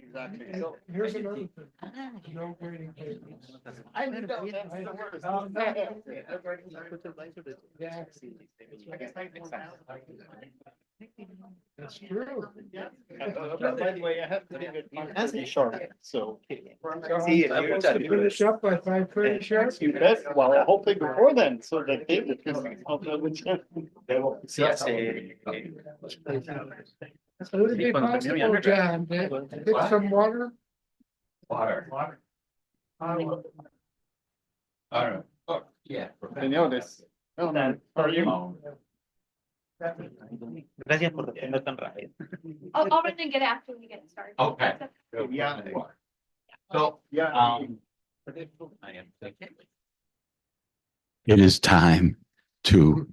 Exactly. And So here's another thing, no grading papers. I know that's the worst. Yeah. That's true. By the way, I have to leave it as a short, so. So I'm supposed to finish up by 5:30 sharp. You bet. Well, hopefully before then, so that David can help out with you. So would it be possible, John, to get some water? Water. Um, Alright. Oh, yeah. Señores. How are you? Gracias por responder tan rápido. I'll run and get after we get started. Okay. Yeah. So, Yeah. I am thinking. It is time to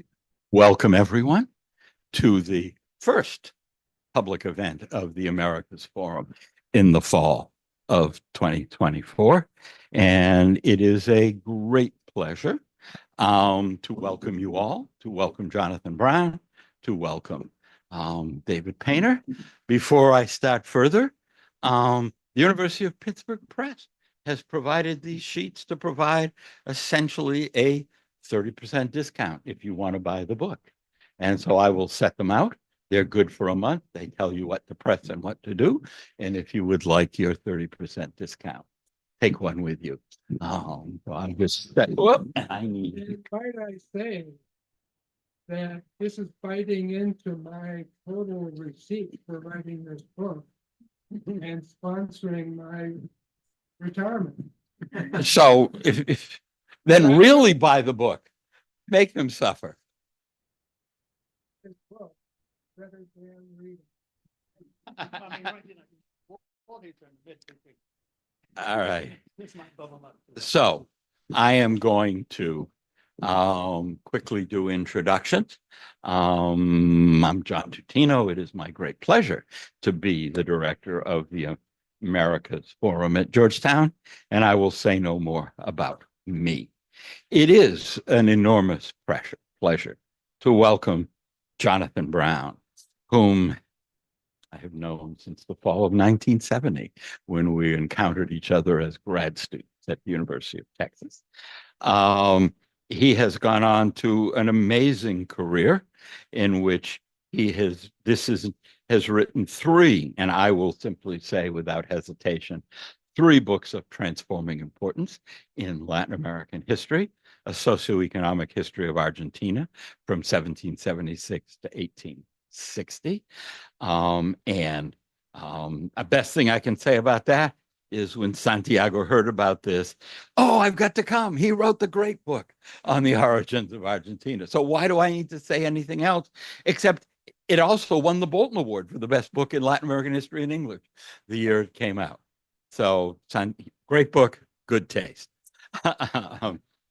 welcome everyone to the first public event of the Americas Forum in the fall of 2024. And it is a great pleasure to welcome you all, to welcome Jonathan Brown, to welcome David Painter. Before I start further, the University of Pittsburgh Press has provided these sheets to provide essentially a 30% discount if you want to buy the book. And so I will set them out. They're good for a month. They tell you what to press and what to do. And if you would like your 30% discount, take one with you. So I'm just, whoop, and I need. And might I say that this is biting into my total receipt for writing this book and sponsoring my retirement. So if then really buy the book, make them suffer. This book, better than reading. All right. So I am going to quickly do introductions. I'm John Tutino. It is my great pleasure to be the director of the Americas Forum at Georgetown, and I will say no more about me. It is an enormous pleasure to welcome Jonathan Brown, whom I have known since the fall of 1970, when we encountered each other as grad students at the University of Texas. He has gone on to an amazing career in which he has written three, and I will simply say without hesitation, three books of transforming importance in Latin American history: A Socioeconomic History of Argentina from 1776 to 1860. The best thing I can say about that is when Santiago heard about this, oh, I've got to come. He wrote the great book on the origins of Argentina. So why do I need to say anything else? Except it also won the Bolton Award for the best book in Latin American history in English the year it came out. So great book, good taste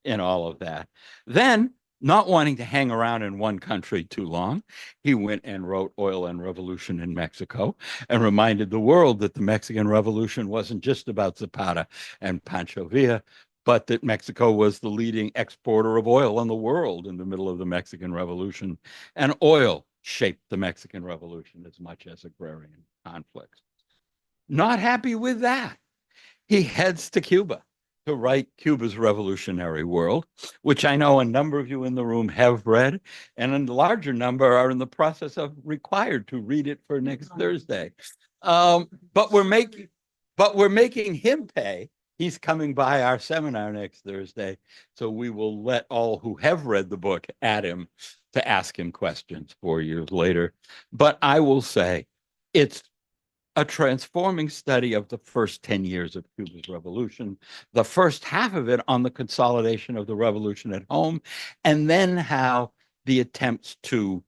in all of that. Then, not wanting to hang around in one country too long, he went and wrote Oil and Revolution in Mexico and reminded the world that the Mexican Revolution wasn't just about Zapata and Pancho Villa, but that Mexico was the leading exporter of oil in the world in the middle of the Mexican Revolution. And oil shaped the Mexican Revolution as much as agrarian conflicts. Not happy with that, he heads to Cuba to write Cuba's Revolutionary World, which I know a number of you in the room have read, and a larger number are in the process of required to read it for next Thursday. But we're making him pay. He's coming by our seminar next Thursday, so we will let all who have read the book at him to ask him questions 4 years later. But I will say it's a transforming study of the first 10 years of Cuba's revolution, the first half of it on the consolidation of the revolution at home, and then how the attempts to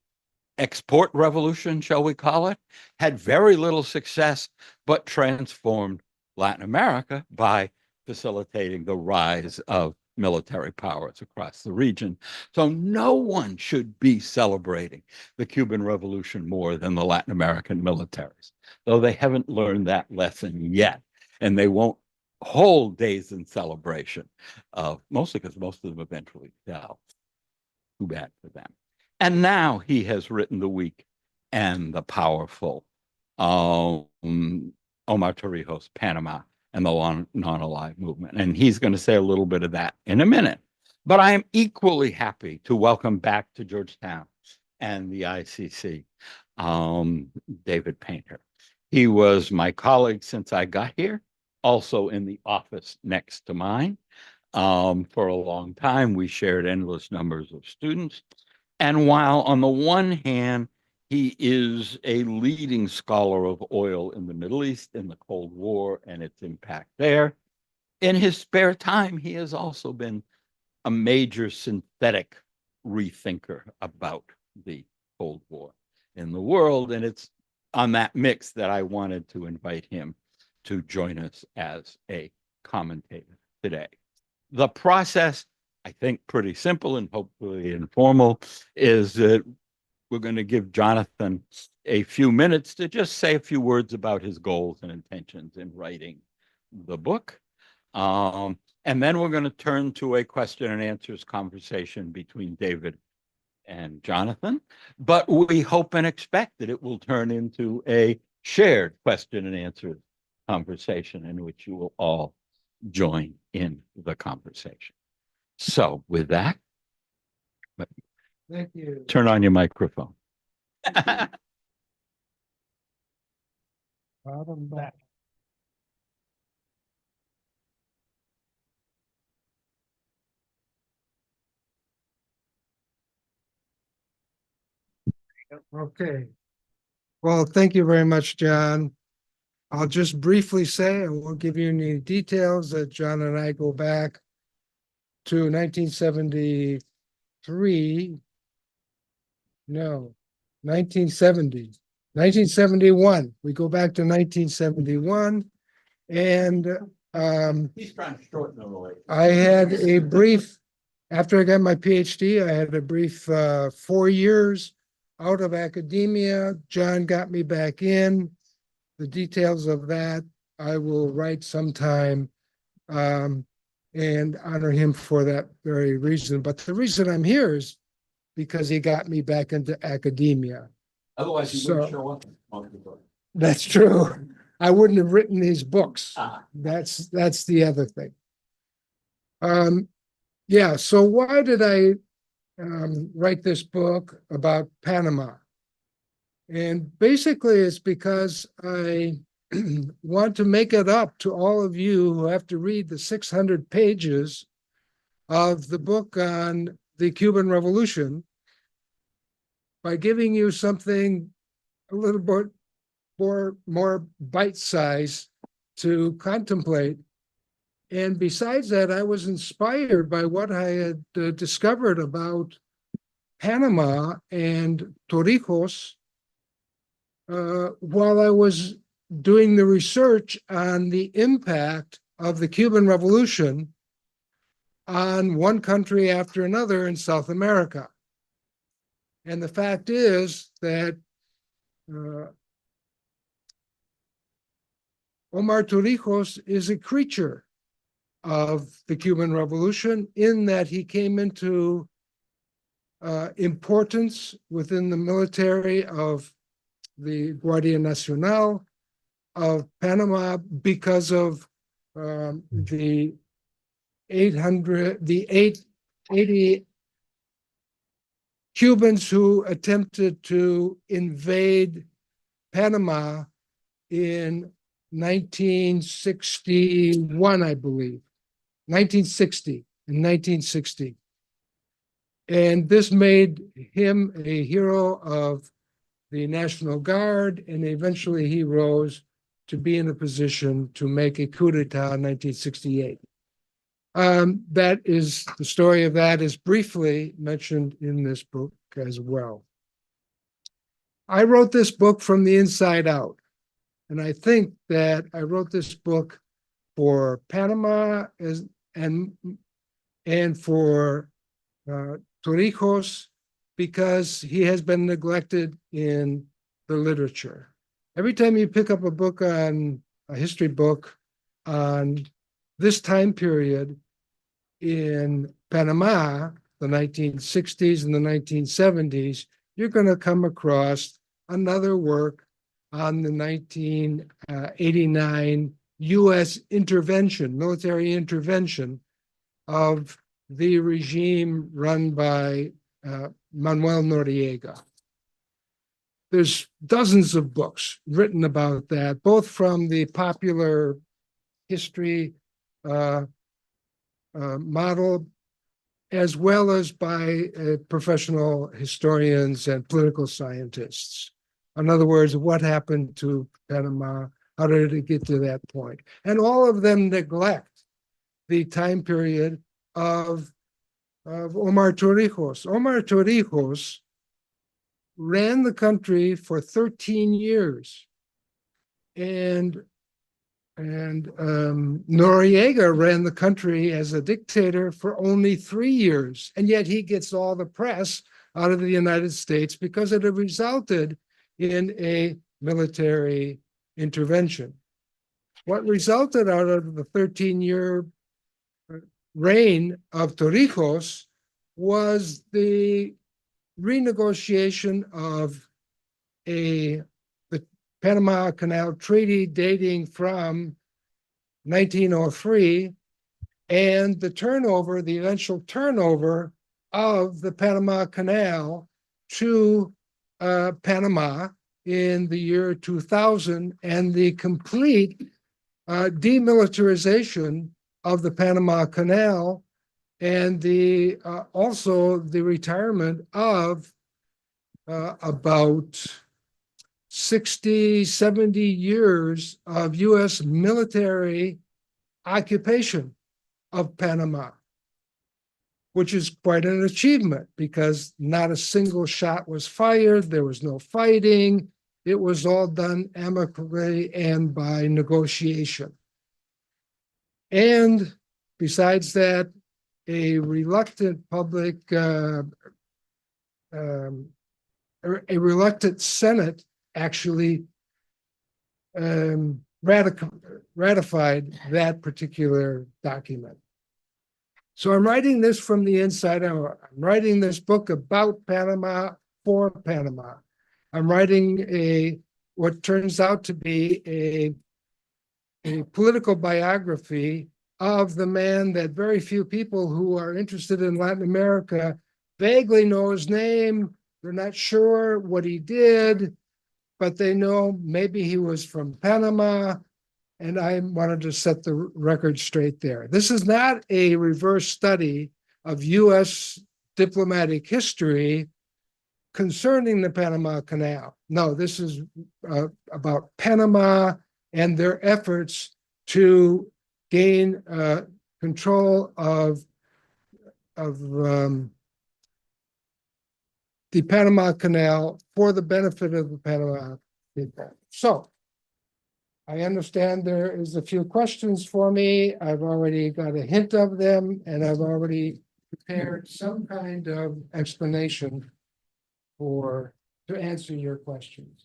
export revolution, shall we call it, had very little success, but transformed Latin America by facilitating the rise of military powers across the region. So no one should be celebrating the Cuban Revolution more than the Latin American militaries, though they haven't learned that lesson yet, and they won't hold days in celebration, mostly because most of them eventually fell. Too bad for them. And now he has written The Weak and the Powerful. Omar Torrijos, Panama, and the non-aligned movement. And he's going to say a little bit of that in a minute. But I am equally happy to welcome back to Georgetown and the ICC, David Painter. He was my colleague since I got here, also in the office next to mine. For a long time, we shared endless numbers of students. And while on the one hand, he is a leading scholar of oil in the Middle East, in the Cold War and its impact there, in his spare time, he has also been a major synthetic rethinker about the Cold War in the world. And it's on that mix that I wanted to invite him to join us as a commentator today. The process, I think pretty simple and hopefully informal, is that we're going to give Jonathan a few minutes to just say a few words about his goals and intentions in writing the book. And then we're going to turn to a question and answers conversation between David and Jonathan. But we hope and expect that it will turn into a shared question and answer conversation in which you will all join in the conversation. So with that, Thank you. turn on your microphone. Bottom back. Okay. Well, thank you very much, John. I'll just briefly say, I won't give you any details, that John and I go back to 1973. No, 1970. 1971. We go back to 1971. And He's trying to shorten the relationship. I had a brief, after I got my PhD, I had a brief 4 years out of academia. John got me back in. The details of that I will write sometime, and honor him for that very reason. But the reason I'm here is because he got me back into academia. Otherwise, you wouldn't show up. That's true. I wouldn't have written these books. Ah. That's the other thing. Yeah, so why did I write this book about Panama? And basically it's because I want to make it up to all of you who have to read the 600 pages of the book on the Cuban Revolution by giving you something a little bit more bite-sized to contemplate. And besides that, I was inspired by what I had discovered about Panama and Torrijos while I was doing the research on the impact of the Cuban Revolution on one country after another in South America. And the fact is that Omar Torrijos is a creature of the Cuban Revolution in that he came into importance within the military of the Guardia Nacional of Panama because of the 80 Cubans who attempted to invade Panama in 1961, I believe. 1960, in 1960. And this made him a hero of the National Guard, and eventually he rose to be in a position to make a coup d'etat in 1968. That is, the story of that is briefly mentioned in this book as well. I wrote this book from the inside out, and I think that I wrote this book for Panama and for Torrijos because he has been neglected in the literature. Every time you pick up a book on a history book on this time period in Panama, the 1960s and the 1970s, you're going to come across another work on the 1989 US intervention, military intervention of the regime run by Manuel Noriega. There's dozens of books written about that, both from the popular history model, as well as by professional historians and political scientists. In other words, what happened to Panama? How did it get to that point? And all of them neglect the time period of Omar Torrijos. Omar Torrijos ran the country for 13 years. And Noriega ran the country as a dictator for only 3 years. And yet he gets all the press out of the United States because it had resulted in a military intervention. What resulted out of the 13-year reign of Torrijos was the renegotiation of the Panama Canal Treaty dating from 1903 and the eventual turnover of the Panama Canal to Panama in the year 2000 and the complete demilitarization of the Panama Canal and also the retirement of about 60, 70 years of US military occupation of Panama, which is quite an achievement because not a single shot was fired, there was no fighting, it was all done amicably and by negotiation. And besides that, a reluctant Senate actually ratified that particular document. So I'm writing this from the inside out. I'm writing this book about Panama for Panama. I'm writing what turns out to be a political biography of the man that very few people who are interested in Latin America vaguely know his name. They're not sure what he did, but they know maybe he was from Panama, and I wanted to set the record straight there. This is not a reverse study of US diplomatic history concerning the Panama Canal. No, this is about Panama and their efforts to gain control of the Panama Canal for the benefit of the Panama people. So I understand there is a few questions for me. I've already got a hint of them, and I've already prepared some kind of explanation to answer your questions.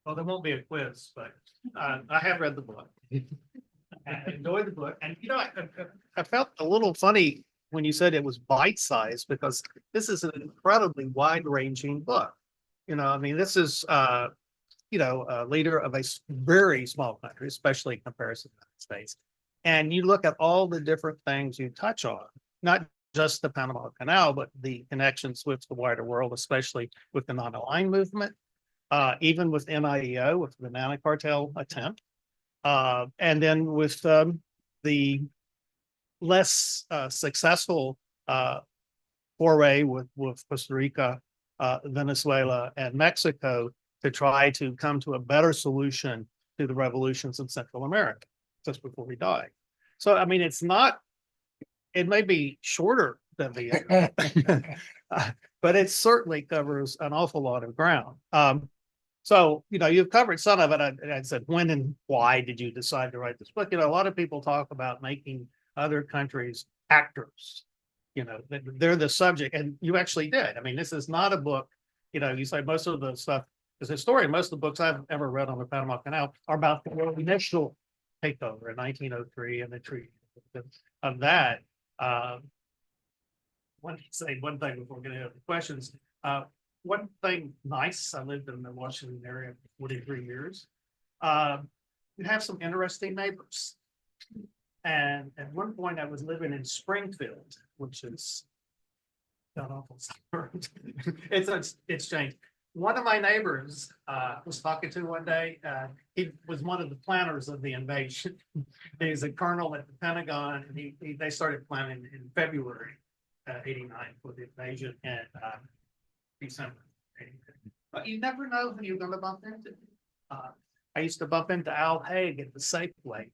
Well, there won't be a quiz, but I have read the book. I enjoyed the book. And, I felt a little funny when you said it was bite-sized because this is an incredibly wide-ranging book. This is, a leader of a very small country, especially in comparison to the United States. And you look at all the different things you touch on, not just the Panama Canal, but the connections with the wider world, especially with the non-aligned movement. Even with NIEO, with the Banana Cartel attempt, and then with the less successful foray with Costa Rica, Venezuela, and Mexico to try to come to a better solution to the revolutions in Central America just before he died. So, it may be shorter than the other, but it certainly covers an awful lot of ground. So, you've covered some of it. I said, when and why did you decide to write this book? A lot of people talk about making other countries actors. They're the subject, and you actually did. This is not a book, you say most of the stuff, as a historian, most of the books I've ever read on the Panama Canal are about the initial takeover in 1903 and the treaty of that. want to say one thing before getting into the questions. One thing nice, I lived in the Washington area for 43 years. You have some interesting neighbors. And at one point I was living in Springfield, which is god awful. It's changed. One of my neighbors was talking to one day. He was one of the planners of the invasion. He's a colonel at the Pentagon, and they started planning in February 89 for the invasion and December. 89. But you never know who you're going to bump into. I used to bump into Al Haig at the Safeway.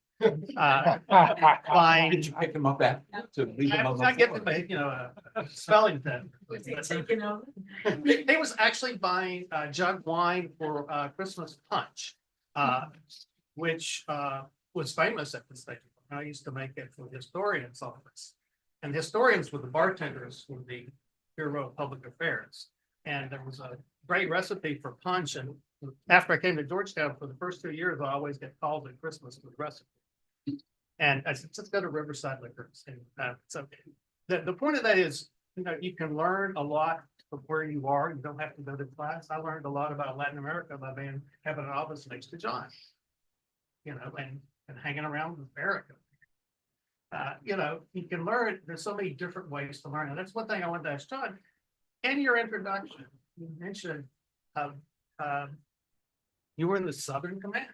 Buying. Did you pick him up at? To leave him on the I get floor? the, a spelling test. He was actually buying jug wine for Christmas punch, which was famous at the station. I used to make it for the historian's office. And historians were the bartenders for the Bureau of Public Affairs. And there was a great recipe for punch. And after I came to Georgetown for the first 2 years, I always get called at Christmas for the recipe. And I said, just go to Riverside Liquors. And so the point of that is, you can learn a lot from where you are. You don't have to go to class. I learned a lot about Latin America by having an office next to John, and hanging around with Erica. You can learn. There's so many different ways to learn. And that's one thing I wanted to ask John. In your introduction, you mentioned you were in the Southern Command.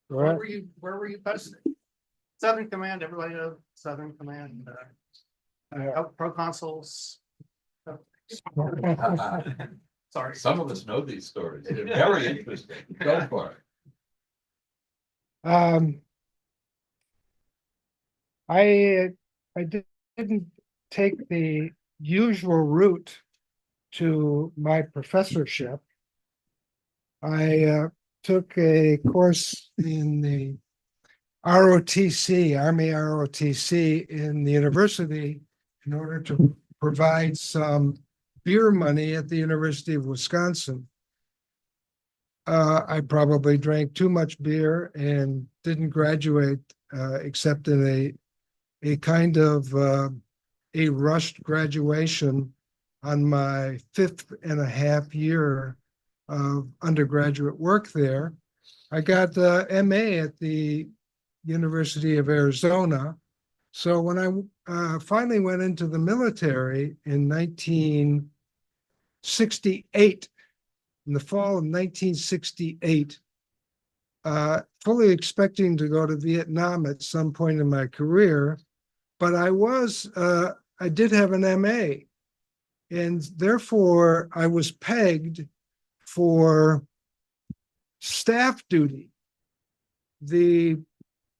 Where were you posted? Southern Command, everybody knows Southern Command, proconsuls. Sorry. Some of us know these stories. They're very interesting. Go for it. I didn't take the usual route to my professorship. I took a course in the ROTC, Army ROTC in the university in order to provide some beer money at the University of Wisconsin. I probably drank too much beer and didn't graduate except in a kind of a rushed graduation on my 5.5 year of undergraduate work there. I got MA at the University of Arizona. So when I finally went into the military in 1968, in the fall of 1968, fully expecting to go to Vietnam at some point in my career, but I did have an MA, and therefore I was pegged for staff duty. The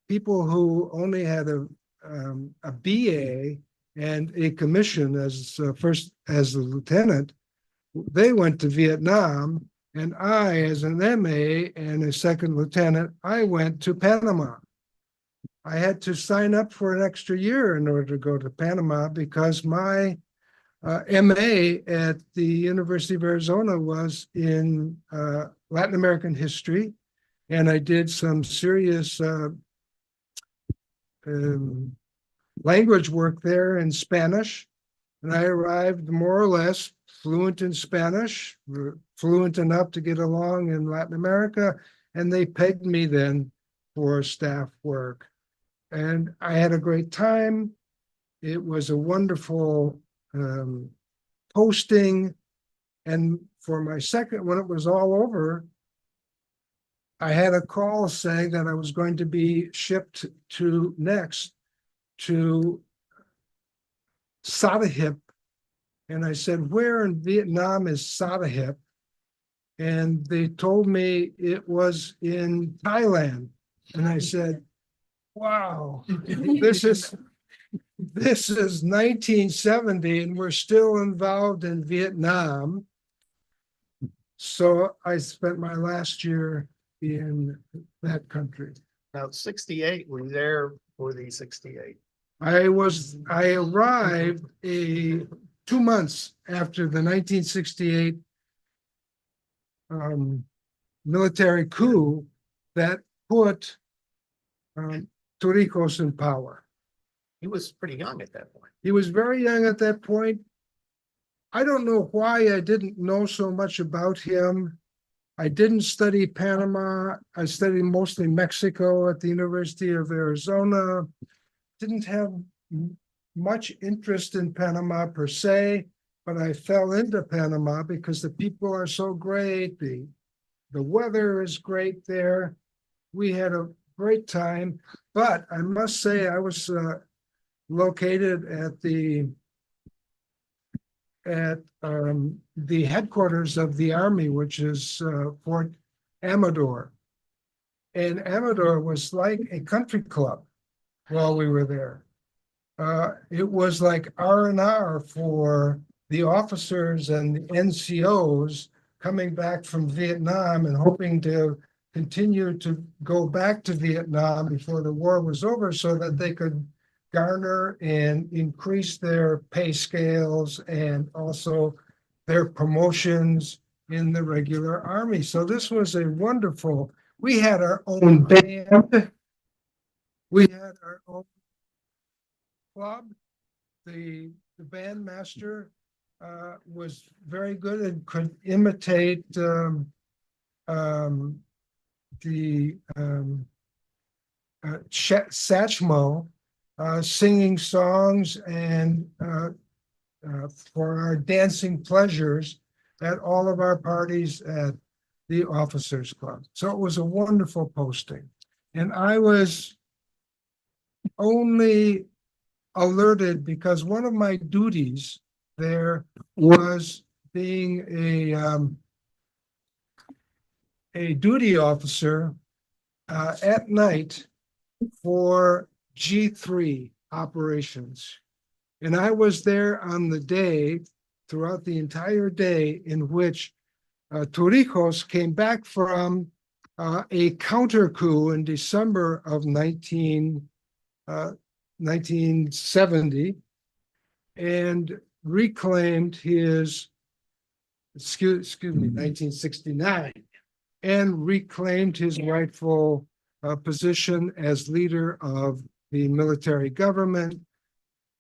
people who only had a BA and a commission as a lieutenant, they went to Vietnam, and I, as an MA and a second lieutenant, I went to Panama. I had to sign up for an extra year in order to go to Panama because my MA at the University of Arizona was in Latin American history, and I did some serious language work there in Spanish, and I arrived more or less fluent in Spanish, fluent enough to get along in Latin America, and they pegged me then for staff work. And I had a great time. It was a wonderful posting. And for my second, when it was all over, I had a call saying that I was going to be shipped next to Sadahip. And I said, where in Vietnam is Sadahip? And they told me it was in Thailand. And I said, wow, this is 1970 and we're still involved in Vietnam. So I spent my last year in that country. Now, 68, were you there for the 68? I arrived 2 months after the 1968 military coup that put Torrijos in power. He was pretty young at that point. He was very young at that point, I don't know why I didn't know so much about him. I didn't study Panama. I studied mostly Mexico at the University of Arizona. Didn't have much interest in Panama per se, but I fell into Panama because the people are so great. The weather is great there. We had a great time, but I must say I was located at the headquarters of the Army, which is Fort Amador. And Amador was like a country club while we were there. It was like R&R for the officers and the NCOs coming back from Vietnam and hoping to continue to go back to Vietnam before the war was over so that they could garner and increase their pay scales and also their promotions in the regular army. So this was a wonderful, we had our own band. We had our own club. The bandmaster was very good and could imitate the Satchmo singing songs and for our dancing pleasures at all of our parties at the Officers Club. So it was a wonderful posting. And I was only alerted because one of my duties there was being a duty officer at night for G3 operations. And I was there on the day, throughout the entire day, in which Torrijos came back from a counter coup in December of 1970 and reclaimed his, excuse me, 1969, and reclaimed his rightful position as leader of the military government.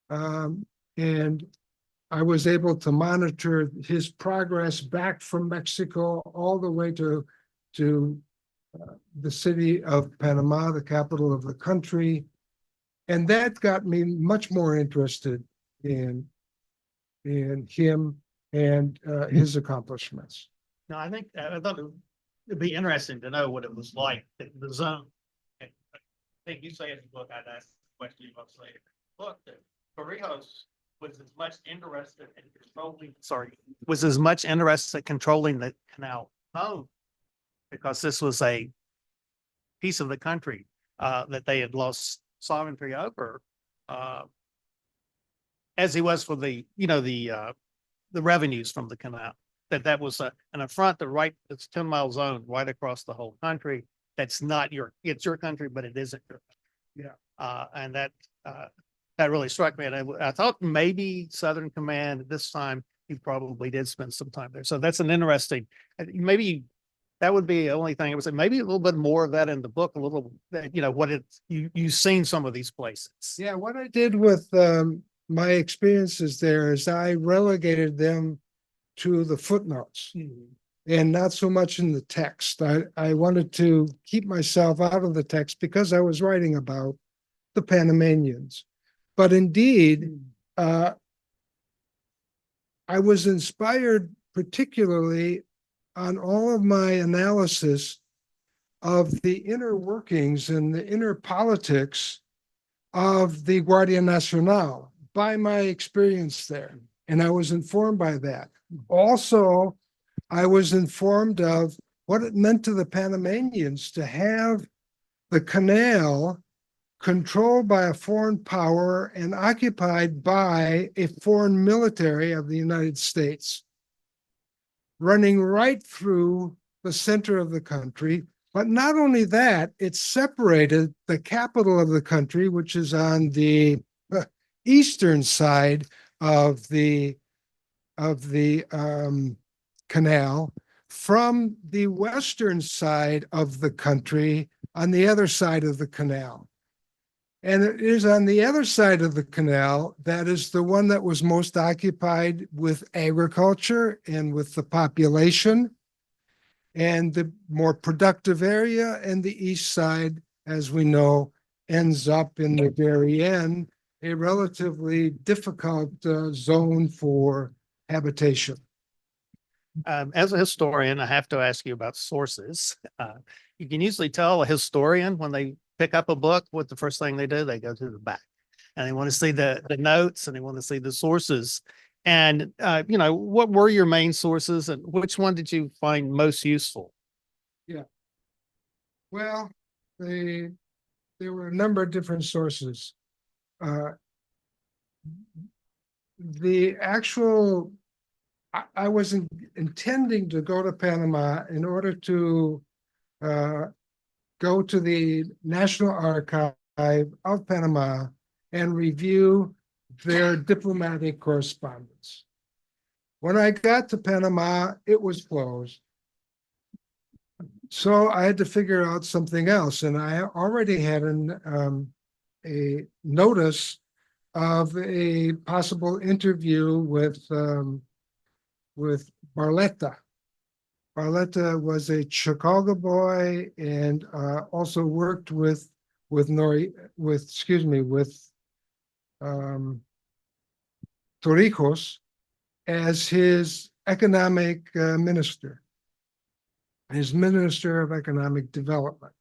And I was able to monitor his progress back from Mexico all the way to the city of Panama, the capital of the country. And that got me much more interested in him and his accomplishments. No, I thought it'd be interesting to know what it was like, the zone. I think you say in the book, I'd ask the question you about to say, look, Torrijos was as much interested in controlling the canal zone because this was a piece of the country that they had lost sovereignty over, as he was for the revenues from the canal. That was an affront to it's 10-mile zone right across the whole country. That's not it's your country, but it isn't your country. Yeah. And that really struck me. And I thought maybe Southern Command at this time, he probably did spend some time there. So that's an interesting, maybe that would be the only thing I would say, maybe a little bit more of that in the book, a little, you've seen some of these places. Yeah, what I did with my experiences there is I relegated them to the footnotes and not so much in the text. I wanted to keep myself out of the text because I was writing about the Panamanians. But indeed, I was inspired particularly on all of my analysis of the inner workings and the inner politics of the Guardia Nacional by my experience there. And I was informed by that. Also, I was informed of what it meant to the Panamanians to have the canal controlled by a foreign power and occupied by a foreign military of the United States, running right through the center of the country. But not only that, it separated the capital of the country, which is on the eastern side of the canal, from the western side of the country on the other side of the canal. And it is on the other side of the canal, that is the one that was most occupied with agriculture and with the population. And the more productive area, and the east side, as we know, ends up in the very end, a relatively difficult zone for habitation. As a historian, I have to ask you about sources. You can usually tell a historian when they pick up a book, what the first thing they do, they go to the back. And they want to see the notes, and they want to see the sources. And, what were your main sources, and which one did you find most useful? Well, there were a number of different sources. The actual, I wasn't intending to go to Panama in order to go to the National Archive of Panama and review their diplomatic correspondence. When I got to Panama, it was closed. So I had to figure out something else, and I already had a notice of a possible interview with Barletta. Barletta was a Chicago boy and also worked with Torrijos as his economic minister, his minister of economic development.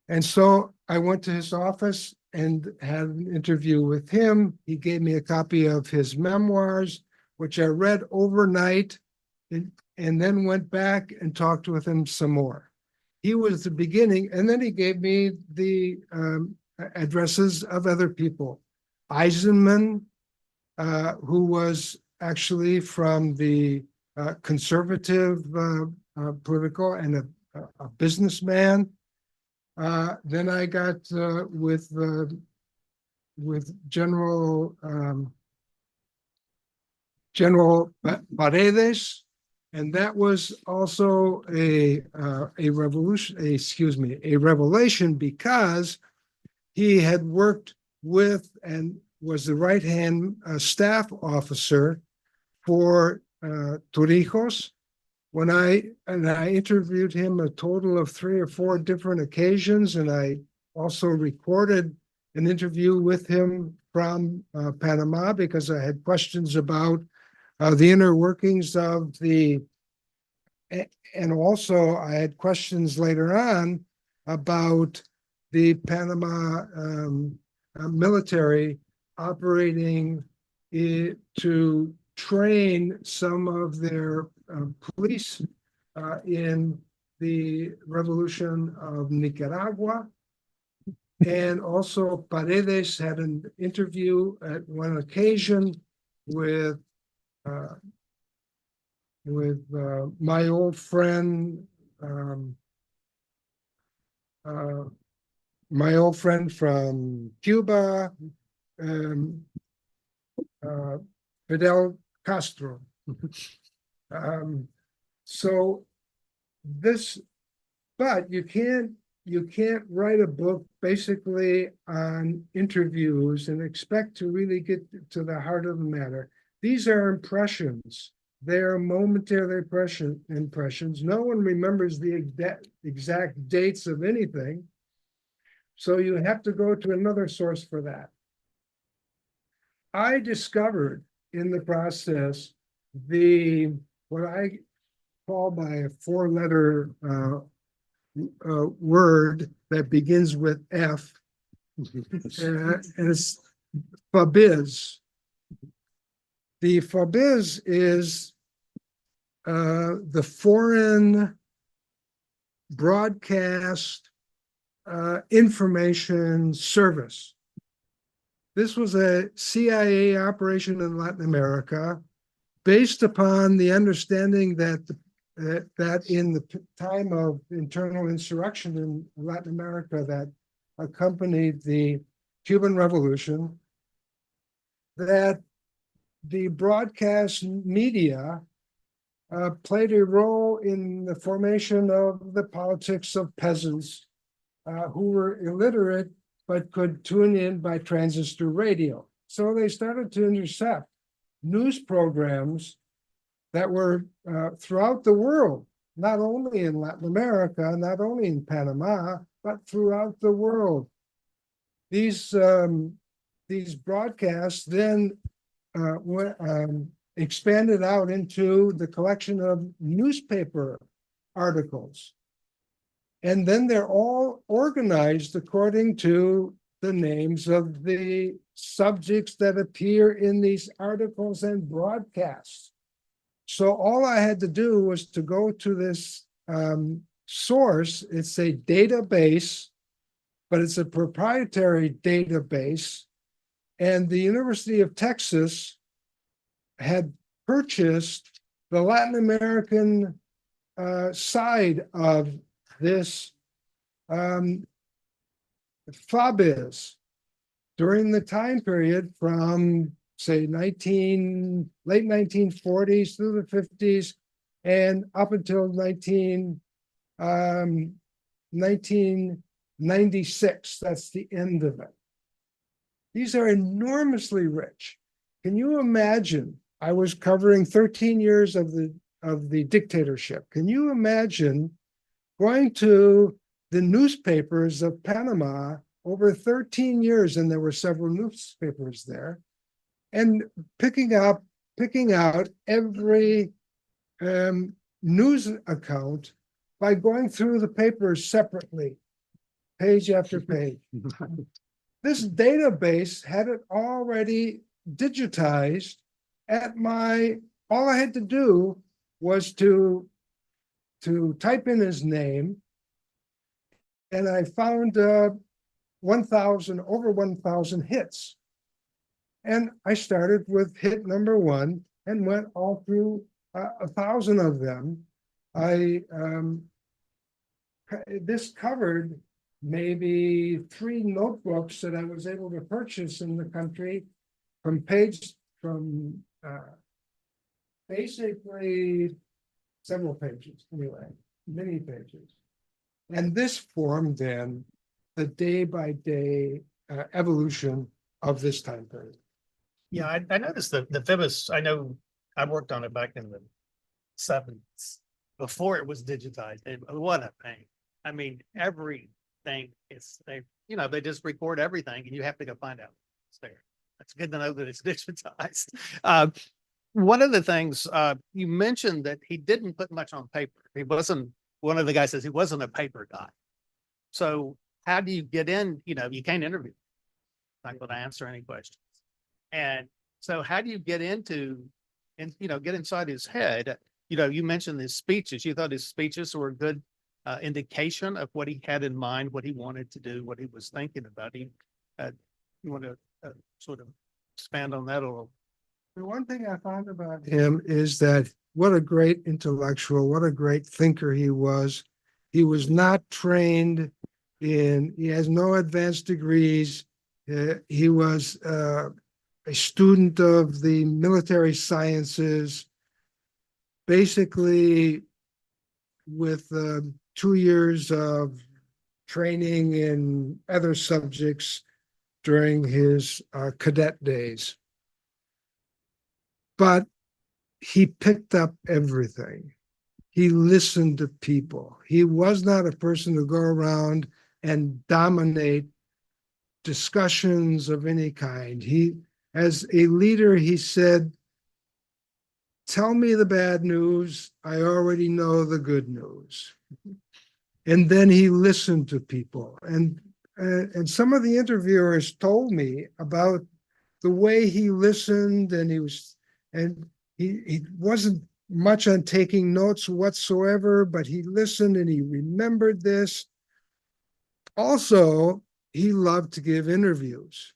And so I went to his office and had an interview with him. He gave me a copy of his memoirs, which I read overnight, and then went back and talked with him some more. He was the beginning, and then he gave me the addresses of other people. Eisenman, who was actually from the conservative political and a businessman. Then I got with General Paredes, and that was also a revelation, because he had worked with and was the right-hand staff officer for Torrijos. When I interviewed him a total of 3 or 4 different occasions, and I also recorded an interview with him from Panama, because I had questions about the inner workings of and also I had questions later on about the Panama military operating to train some of their police in the revolution of Nicaragua. And also Paredes had an interview at one occasion with my old friend, from Cuba, Fidel Castro. So this, but you can't write a book basically on interviews and expect to really get to the heart of the matter. These are impressions. They're momentary impressions. No one remembers the exact dates of anything. So you have to go to another source for that. I discovered in the process what I call by a 4-letter word that begins with F, and it's FABIZ. The FABIZ is the Foreign Broadcast Information Service. This was a CIA operation in Latin America, based upon the understanding that in the time of internal insurrection in Latin America that accompanied the Cuban Revolution, that the broadcast media played a role in the formation of the politics of peasants who were illiterate but could tune in by transistor radio. So they started to intercept news programs that were throughout the world, not only in Latin America, not only in Panama, but throughout the world. These broadcasts then expanded out into the collection of newspaper articles. And then they're all organized according to the names of the subjects that appear in these articles and broadcasts. So all I had to do was to go to this source. It's a database, but it's a proprietary database. And the University of Texas had purchased the Latin American side of this FABIS during the time period from, say, late 1940s through the 50s and up until 1996. That's the end of it. These are enormously rich. Can you imagine? I was covering 13 years of the dictatorship. Can you imagine going to the newspapers of Panama over 13 years, and there were several newspapers there, and picking out every news account by going through the papers separately, page after page. This database had it already digitized all I had to do was to type in his name, and I found over 1,000 hits. And I started with hit number 1 and went all through 1,000 of them. This covered maybe 3 notebooks that I was able to purchase in the country from basically several pages, anyway, many pages. And this formed then the day-by-day evolution of this time period. Yeah, I noticed the FIBIS. I know I worked on it back in the 70s before it was digitized. What a pain. I mean, everything they just record everything and you have to go find out it's there. It's good to know that it's digitized. One of the things you mentioned that he didn't put much on paper. One of the guys says he wasn't a paper guy. So how do you get in? You can't interview. Not going to answer any questions. And so how do you get get inside his head? You mentioned his speeches. You thought his speeches were a good indication of what he had in mind, what he wanted to do, what he was thinking about. You want to sort of expand on that a little? The one thing I found about him is that what a great intellectual, what a great thinker he was. He was not trained he has no advanced degrees. He was a student of the military sciences, basically with 2 years of training in other subjects during his cadet days. But he picked up everything. He listened to people. He was not a person to go around and dominate discussions of any kind. As a leader, he said, "Tell me the bad news. I already know the good news." And then he listened to people. And some of the interviewers told me about the way he listened, and he wasn't much on taking notes whatsoever, but he listened and he remembered this. Also, he loved to give interviews.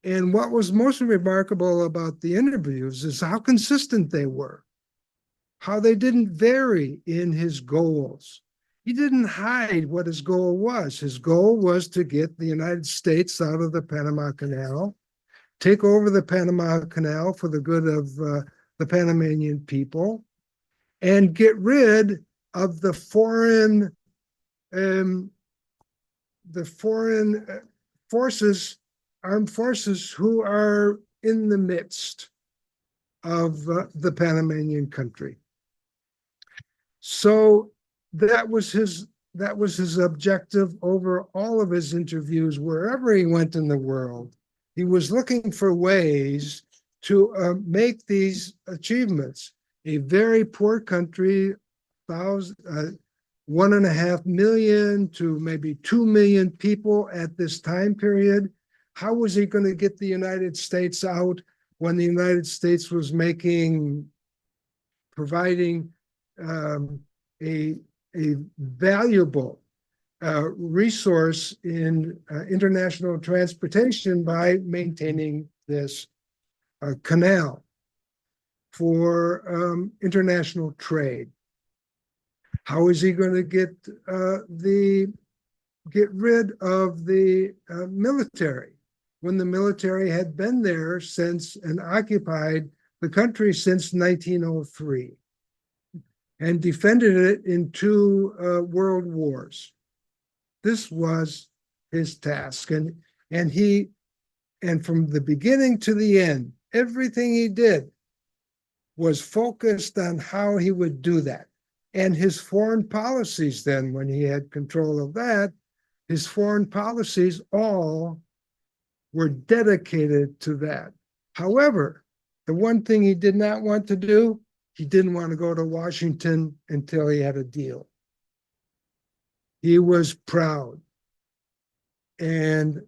And what was most remarkable about the interviews is how consistent they were, how they didn't vary in his goals. He didn't hide what his goal was. His goal was to get the United States out of the Panama Canal, take over the Panama Canal for the good of the Panamanian people, and get rid of the foreign armed forces who are in the midst of the Panamanian country. So that was his objective over all of his interviews, wherever he went in the world. He was looking for ways to make these achievements. A very poor country, 1.5 million to maybe 2 million people at this time period. How was he going to get the United States out when the United States was providing a valuable resource in international transportation by maintaining this canal for international trade? How is he going to get rid of the military when the military had been there since and occupied the country since 1903 and defended it in 2 world wars? This was his task, and from the beginning to the end, everything he did was focused on how he would do that. And his foreign policies then, when he had control of that, his foreign policies all were dedicated to that. However, the one thing he did not want to do, he didn't want to go to Washington until he had a deal. He was proud. And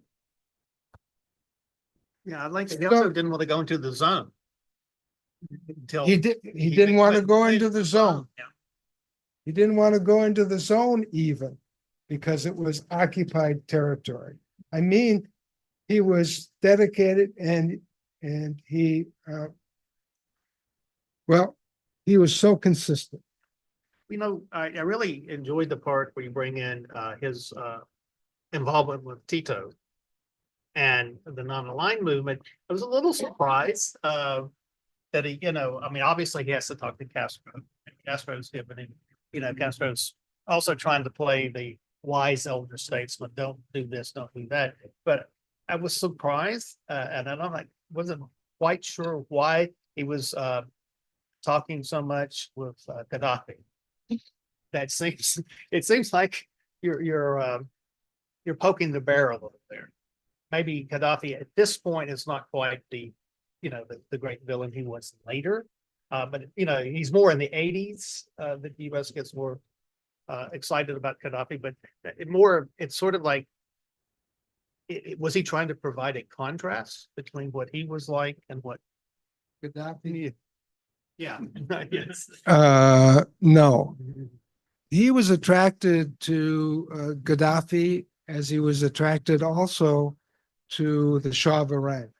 Yeah, I'd like to, he also didn't want to go into the zone. Until he didn't want to go into the zone. Yeah. He didn't want to go into the zone even because it was occupied territory. I mean, he was dedicated and he, he was so consistent. You know, I really enjoyed the part where you bring in his involvement with Tito and the non-aligned movement. I was a little surprised that he, I mean, obviously he has to talk to Castro. And Castro's given him, Castro's also trying to play the wise elder statesman. Don't do this, don't do that. But I was surprised, and I wasn't quite sure why he was talking so much with Gaddafi. It seems like you're poking the bear a little there. Maybe Gaddafi at this point is not quite the great villain he was later. But he's more in the 80s that the US gets more excited about Gaddafi, but it's sort of like, was he trying to provide a contrast between what he was like and what Gaddafi? Yeah. Yes. No. He was attracted to Gaddafi as he was attracted also to the Shah of Iran.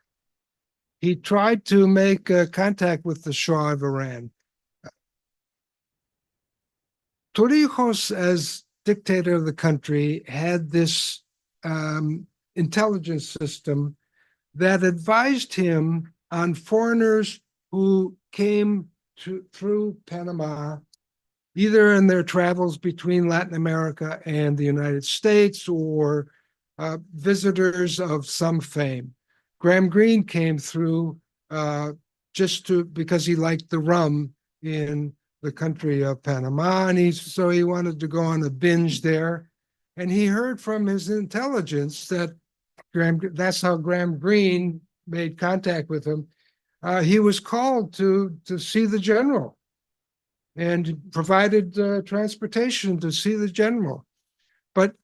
He tried to make contact with the Shah of Iran. Torrijos, as dictator of the country, had this intelligence system that advised him on foreigners who came through Panama, either in their travels between Latin America and the United States or visitors of some fame. Graham Greene came through because he liked the rum in the country of Panama, and so he wanted to go on a binge there. And he heard from his intelligence that that's how Graham Greene made contact with him. He was called to see the general and provided transportation to see the general. But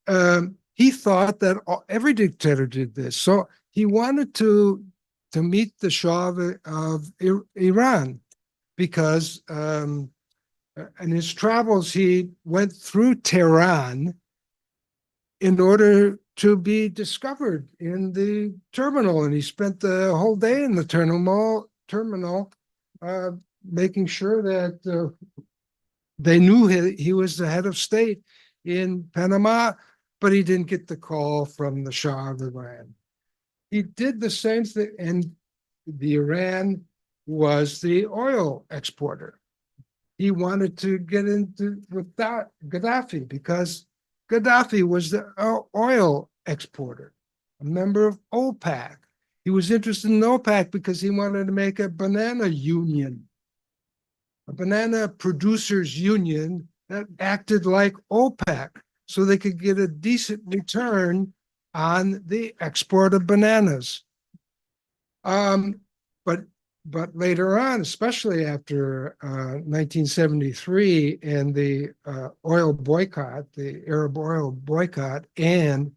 he thought that every dictator did this. So he wanted to meet the Shah of Iran because in his travels, he went through Tehran in order to be discovered in the terminal. And he spent the whole day in the terminal making sure that they knew he was the head of state in Panama, but he didn't get the call from the Shah of Iran. He did the same thing, and the Iran was the oil exporter. He wanted to get into with that Gaddafi because Gaddafi was the oil exporter. a member of OPEC. He was interested in OPEC because he wanted to make a banana union, a banana producers union that acted like OPEC so they could get a decent return on the export of bananas. But later on, especially after 1973 and the oil boycott, the Arab oil boycott, and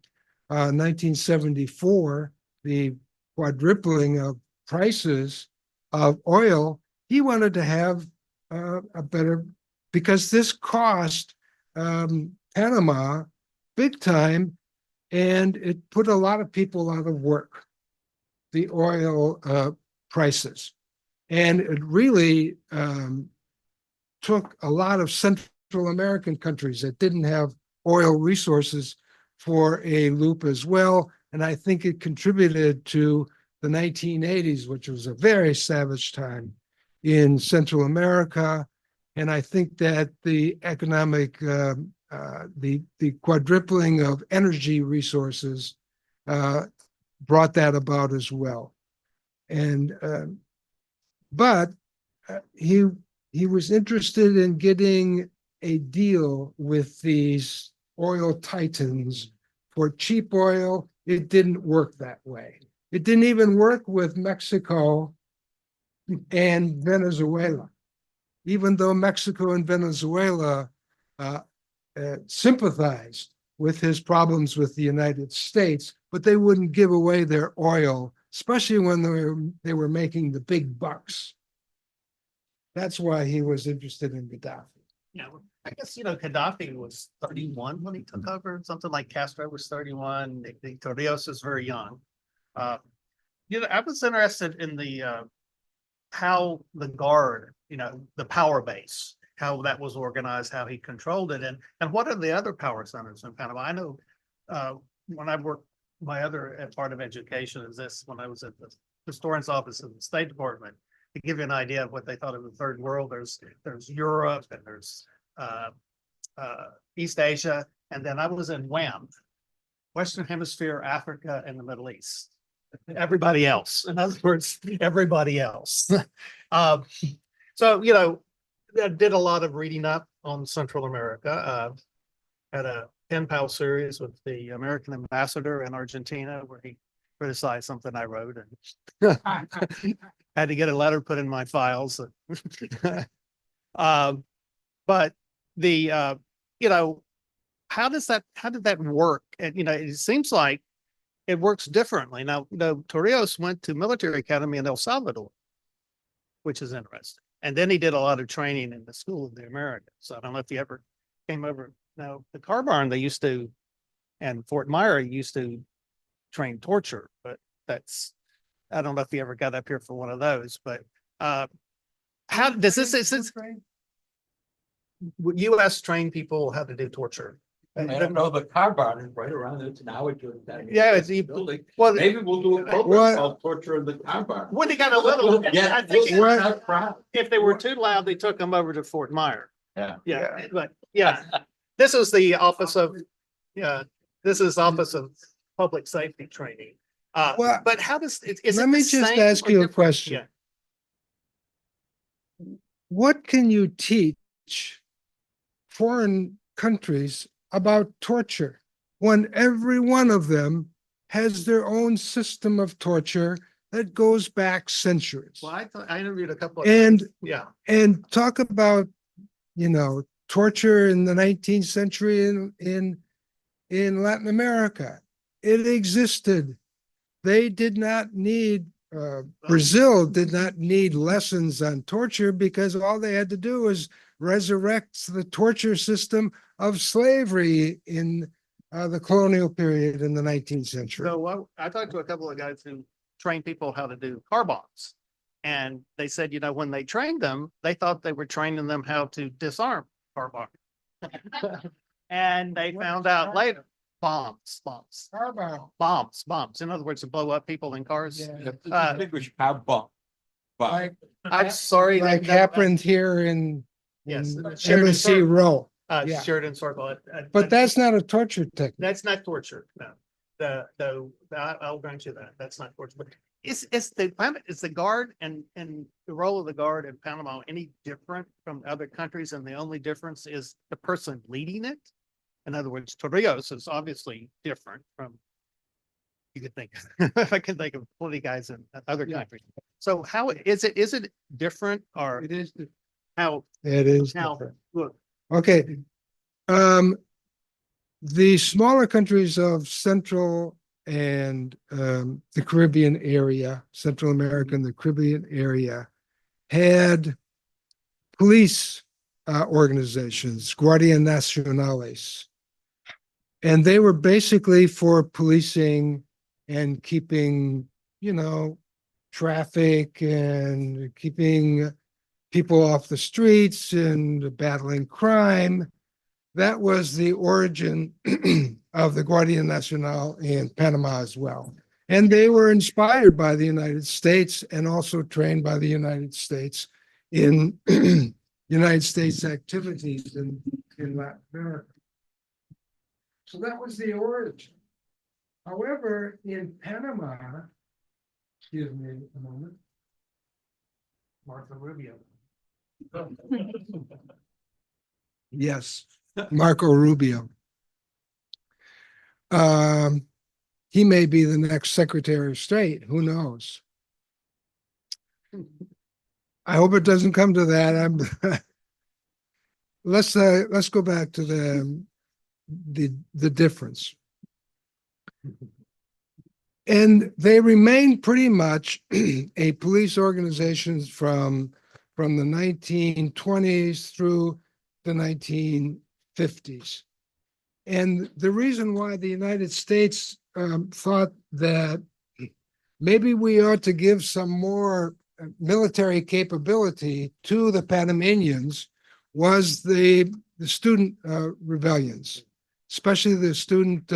1974, the quadrupling of prices of oil, he wanted to have a better, because this cost Panama big time, and it put a lot of people out of work, the oil prices. And it really took a lot of Central American countries that didn't have oil resources for a loop as well. And I think it contributed to the 1980s, which was a very savage time in Central America. And I think that the economic, the quadrupling of energy resources brought that about as well. And but he was interested in getting a deal with these oil titans for cheap oil. It didn't work that way. It didn't even work with Mexico and Venezuela, even though Mexico and Venezuela sympathized with his problems with the United States, but they wouldn't give away their oil, especially when they were making the big bucks. That's why he was interested in Gaddafi. Yeah, I guess, Gaddafi was 31 when he took over, something like Castro was 31. Torrijos is very young. I was interested in the how the guard, the power base, how that was organized, how he controlled it, and what are the other power centers in Panama? I know when I worked, my other part of education is this, when I was at the historian's office in the State Department, to give you an idea of what they thought of the third world, there's Europe and there's East Asia, and then I was in WHAM, Western Hemisphere, Africa, and the Middle East. Everybody else, in other words, everybody else. So, I did a lot of reading up on Central America. Had a pen pal series with the American ambassador in Argentina, where he criticized something I wrote, and had to get a letter put in my files. But the how did that work? And it seems like it works differently. Now, Torrijos went to military academy in El Salvador, which is interesting. And then he did a lot of training in the School of the Americas. So I don't know if you ever came over. Now, the car barn they used to, and Fort Myer used to train torture, but I don't know if you ever got up here for one of those, but how does this U.S. train people how to do torture? I don't know, the car barn is right around it now. Yeah, it's building. well, Maybe we'll do a program called Torture in the Car Barn. when they got a little, Yeah, I think not proud. if they were too loud, they took them over to Fort Myer. Yeah. Yeah, but yeah, this is the office of, this is Office of Public Safety Training. Well, But how does is let it me the just same ask or you a different? question. Yeah. What can you teach foreign countries about torture when every one of them has their own system of torture that goes back centuries? Well, I interviewed a couple of. And Yeah. and talk about, torture in the 19th century in Latin America. It existed. They did not need, Brazil did not need lessons on torture because all they had to do was resurrect the torture system of slavery in the colonial period in the 19th century. So I talked to a couple of guys who train people how to do car bombs. And they said, when they trained them, they thought they were training them how to disarm car bombs. And they found out later, bombs. In other words, to blow up people in cars. Yeah. Distinguish car bomb. Like, I'm sorry. like happened here in Yes. Embassy Row. Yeah. Sheridan Circle. But that's not a torture technique. That's not torture. No. I'll grant you that. That's not fortunate. But is the guard and the role of the guard in Panama any different from other countries? And the only difference is the person leading it? In other words, Torrijos is obviously different from, you could think, I can think of plenty guys in other Yeah. countries. So how is it different or It is, how, it is now, different. look, Okay. The smaller countries of Central and the Caribbean area, Central America and the Caribbean area, had police organizations, Guardia Nacionales. And they were basically for policing and keeping, traffic and keeping people off the streets and battling crime. That was the origin of the Guardia Nacional in Panama as well. And they were inspired by the United States and also trained by the United States in United States activities in Latin America. So that was the origin. However, in Panama, excuse me a moment. Martha Rubio. Yes, Marco Rubio. He may be the next Secretary of State. Who knows? I hope it doesn't come to that. Let's go back to the difference. And they remain pretty much a police organization from the 1920s through the 1950s. And the reason why the United States thought that maybe we ought to give some more military capability to the Panamanians was the student rebellions, especially the student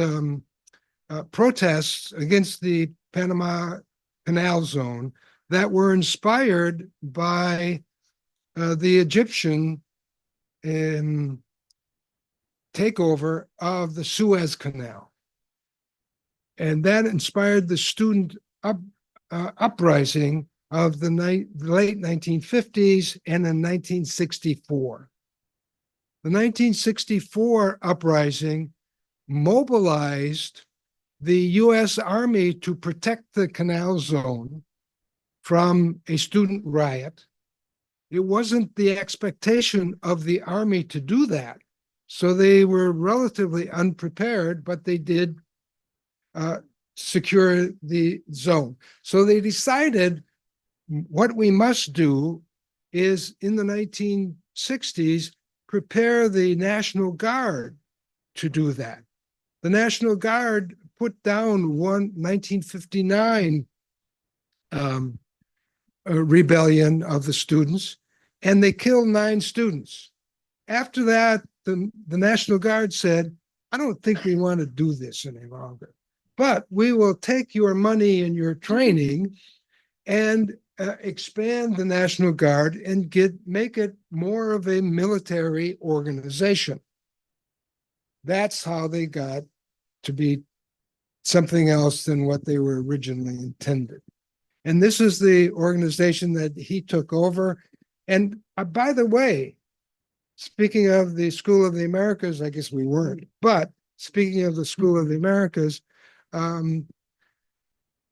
protests against the Panama Canal Zone that were inspired by the Egyptian takeover of the Suez Canal. And that inspired the student uprising of the late 1950s and in 1964. The 1964 uprising mobilized the U.S. Army to protect the Canal Zone from a student riot. It wasn't the expectation of the Army to do that. So they were relatively unprepared, but they did secure the zone. So they decided what we must do is in the 1960s, prepare the National Guard to do that. The National Guard put down 1959 rebellion of the students, and they killed 9 students. After that, the National Guard said, I don't think we want to do this any longer, but we will take your money and your training and expand the National Guard and make it more of a military organization. That's how they got to be something else than what they were originally intended. And this is the organization that he took over. And by the way, speaking of the School of the Americas, I guess we weren't, but speaking of the School of the Americas,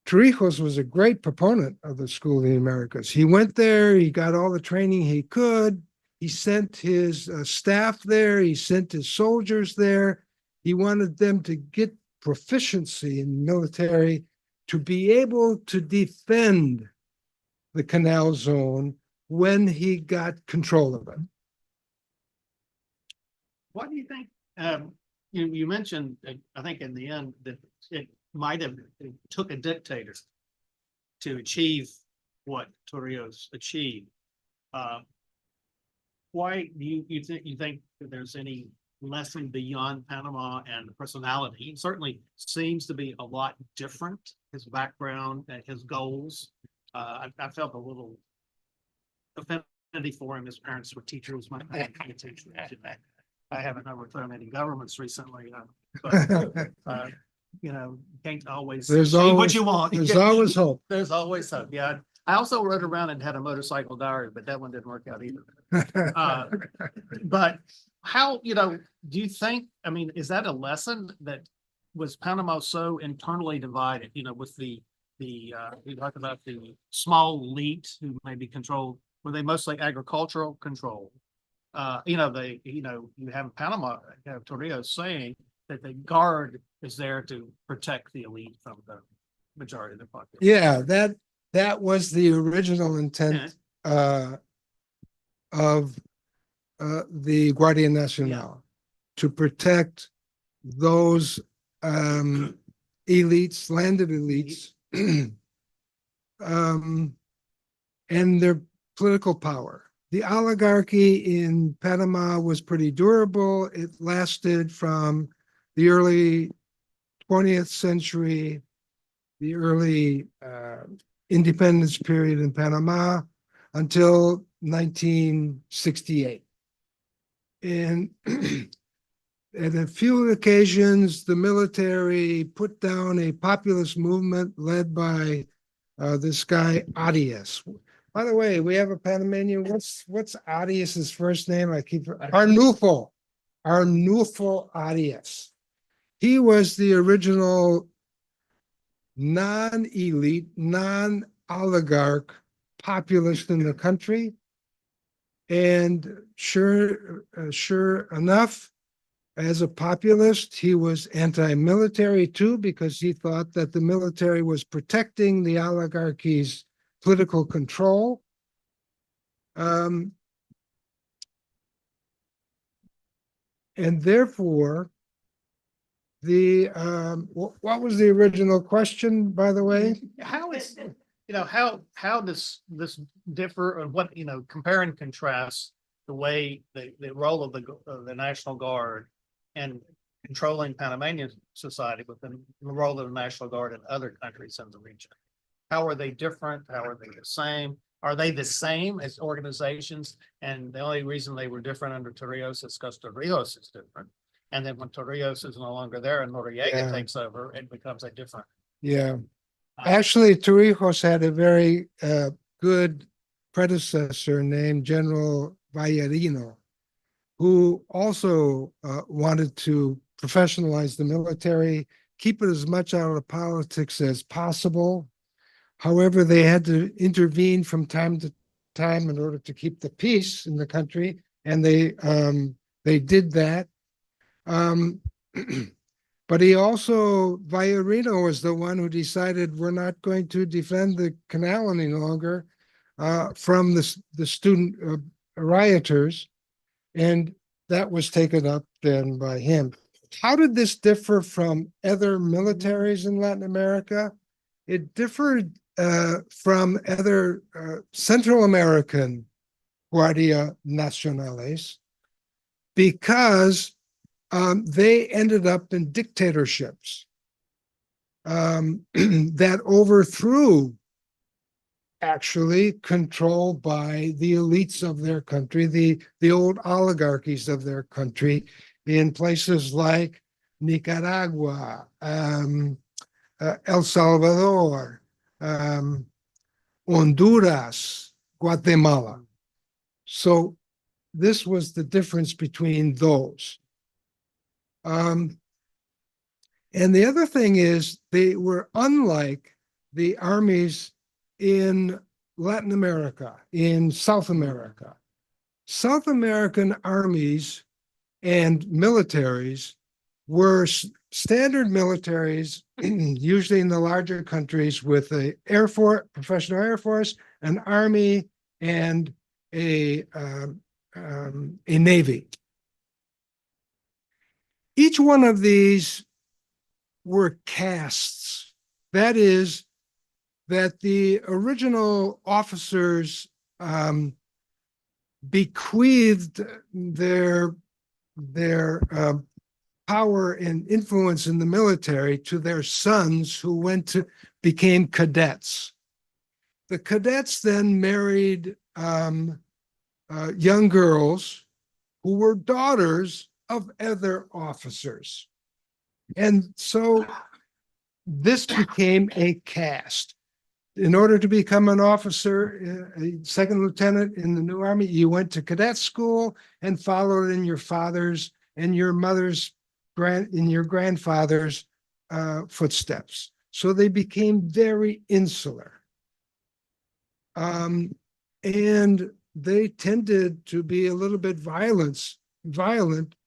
Torrijos was a great proponent of the School of the Americas. He went there, he got all the training he could, he sent his staff there, he sent his soldiers there. He wanted them to get proficiency in military to be able to defend the Canal Zone when he got control of it. What do you think? You mentioned, I think in the end, that it took a dictator to achieve what Torrijos achieved. Why do you think that there's any lesson beyond Panama and personality? He certainly seems to be a lot different, his background and his goals. I felt a little affinity for him. His parents were teachers. My teacher. I haven't overthrown any governments recently, but you know, can't always There's achieve what always, you want. there's always hope. There's always hope. Yeah. I also rode around and had a motorcycle diary, but that one didn't work out either. Uh, But how, you know, do you think, I mean, is that a lesson that was Panama so internally divided, you know, with we talked about the small elite who may be controlled, were they mostly agricultural control? You know, you have Panama, you have Torrijos saying that the guard is there to protect the elite from the majority of the population. Yeah, that was the original intent of the Guardia Nacional, to protect those elites, landed elites, and their political power. The oligarchy in Panama was pretty durable. It lasted from the early 20th century, the early independence period in Panama, until 1968. And at a few occasions, the military put down a populist movement led by this guy, Arias. By the way, we have a Panamanian. What's Arias's first name? Arnulfo Arias. He was the original non-elite, non-oligarch populist in the country. And sure enough, as a populist, he was anti-military too, because he thought that the military was protecting the oligarchy's political control. And therefore, what was the original question, by the way? How is, you know, how does this differ, or what, you know, compare and contrast the way the role of the National Guard and controlling Panamanian society with the role of the National Guard in other countries in the region? How are they different? How are they the same? Are they the same as organizations? And the only reason they were different under Torrijos is because Torrijos is different. And then when Torrijos is no longer there and Noriega takes over, it becomes a different. Yeah. Actually, Torrijos had a very good predecessor named General Vallarino, who also wanted to professionalize the military, keep it as much out of politics as possible. However, they had to intervene from time to time in order to keep the peace in the country, and they did that. But he also, Vallarino was the one who decided we're not going to defend the canal any longer from the student rioters, and that was taken up then by him. How did this differ from other militaries in Latin America? It differed from other Central American Guardia Nacionales because they ended up in dictatorships that overthrew actually control by the elites of their country, the old oligarchies of their country, in places like Nicaragua, El Salvador, Honduras, Guatemala. So this was the difference between those. And the other thing is they were unlike the armies in Latin America, in South America. South American armies and militaries were standard militaries, usually in the larger countries, with a air force, professional air force, an army, and a navy. Each one of these were castes. That is, that the original officers bequeathed their power and influence in the military to their sons, who became cadets. The cadets then married young girls who were daughters of other officers. And so this became a caste. In order to become an officer, a second lieutenant in the new army, you went to cadet school and followed in your father's and your mother's in your grandfather's footsteps. So they became very insular. And they tended to be a little bit violent,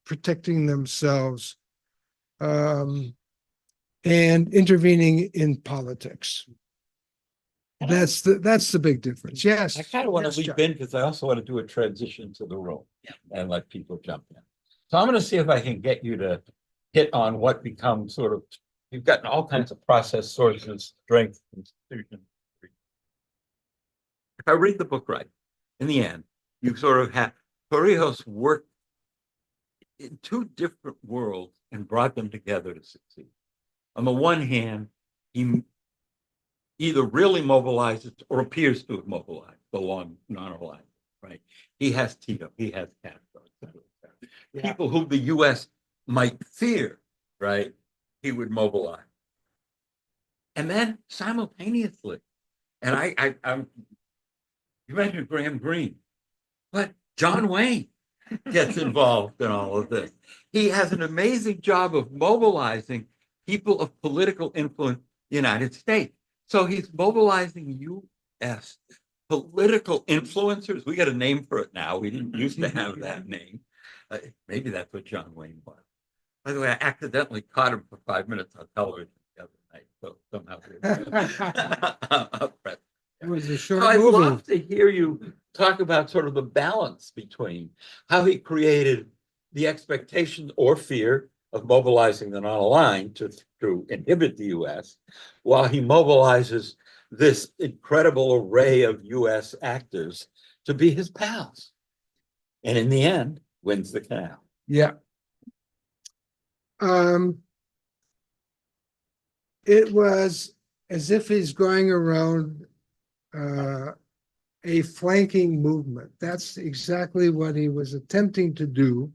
protecting themselves, and intervening in politics. That's the big difference. Yes. I kind of want yes, to leap John. in because I also want to do a transition to the room and let people jump in. So I'm going to see if I can get you to hit on what becomes sort of, you've gotten all kinds of process sources, strength, institution. If I read the book right, in the end, you sort of have Torrijos worked in two different worlds and brought them together to succeed. On the one hand, he either really mobilizes or appears to have mobilized the long non-aligned, right? He has Tito, he has Castro, et cetera, et cetera. Yeah. People who the U.S. might fear, right? He would mobilize. And then simultaneously, and I'm you mentioned Graham Greene, but John Wayne gets involved in all of this. He has an amazing job of mobilizing people of political influence in the United States. So he's mobilizing U.S. political influencers. We got a name for it now. We didn't used to have that name. Maybe that's what John Wayne was. By the way, I accidentally caught him for 5 minutes on television the other night. So somehow. It was a short So I'd movie. love to hear you talk about sort of the balance between how he created the expectation or fear of mobilizing the non-aligned to inhibit the U.S., while he mobilizes this incredible array of U.S. actors to be his pals. And in the end, wins the canal. Yeah. It was as if he's going around a flanking movement. That's exactly what he was attempting to do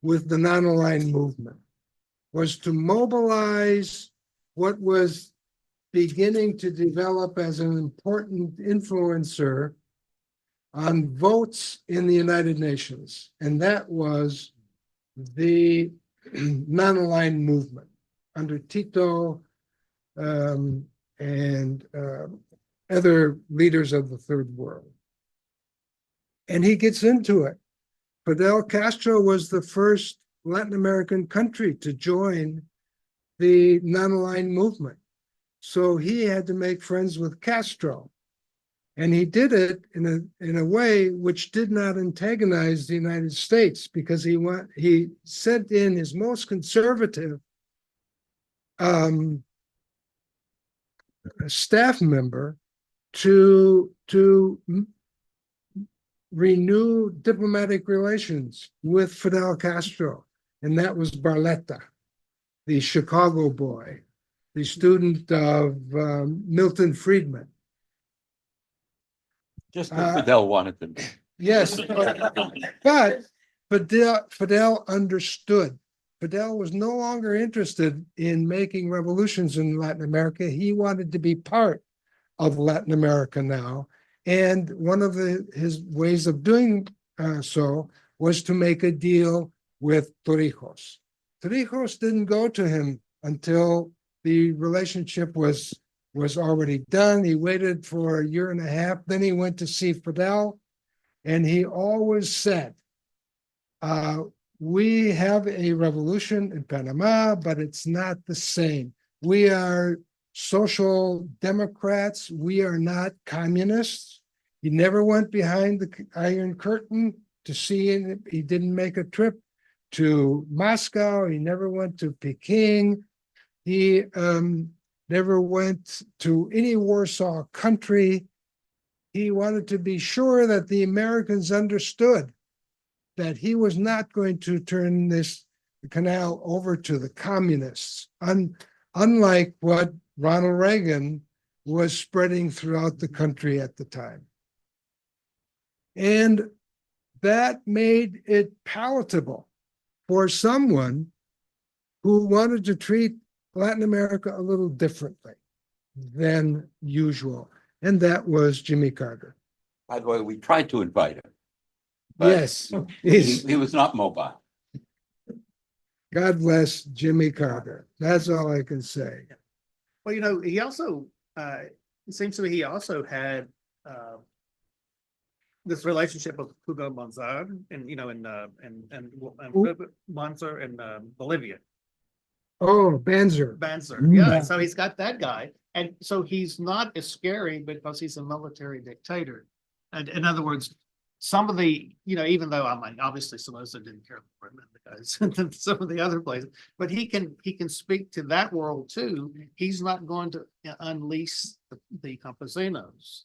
with the non-aligned movement, was to mobilize what was beginning to develop as an important influencer on votes in the United Nations. And that was the non-aligned movement under Tito and other leaders of the third world. And he gets into it. Fidel Castro was the first Latin American country to join the non-aligned movement. So he had to make friends with Castro. And he did it in a way which did not antagonize the United States, because he sent in his most conservative staff member to renew diplomatic relations with Fidel Castro. And that was Barletta, the Chicago boy, the student of Milton Friedman. Just as Fidel wanted them. Yes, but Fidel understood. Fidel was no longer interested in making revolutions in Latin America. He wanted to be part of Latin America now. And one of his ways of doing so was to make a deal with Torrijos. Torrijos didn't go to him until the relationship was already done. He waited for a year and a half. Then he went to see Fidel, and he always said, we have a revolution in Panama, but it's not the same. We are social democrats. We are not communists. He never went behind the Iron Curtain to see it. He didn't make a trip to Moscow. He never went to Peking. He never went to any Warsaw country. He wanted to be sure that the Americans understood that he was not going to turn this canal over to the communists, unlike what Ronald Reagan was spreading throughout the country at the time. And that made it palatable for someone who wanted to treat Latin America a little differently than usual, and that was Jimmy Carter. By the way, we tried to invite him. but Yes, He was not mobile. God bless Jimmy Carter. That's all I can say. Well, you know, he also, it seems to me he also had, this relationship with Hugo Monzar and, you know, Monzar in Bolivia. Oh, Banzer. Banzer, Mm. yeah, so he's got that guy, and so he's not as scary because he's a military dictator. And in other words, some of the, you know, even though I mean, obviously Somoza didn't care for him, the guys, and some of the other places, but he can speak to that world too. He's not going to unleash the campesinos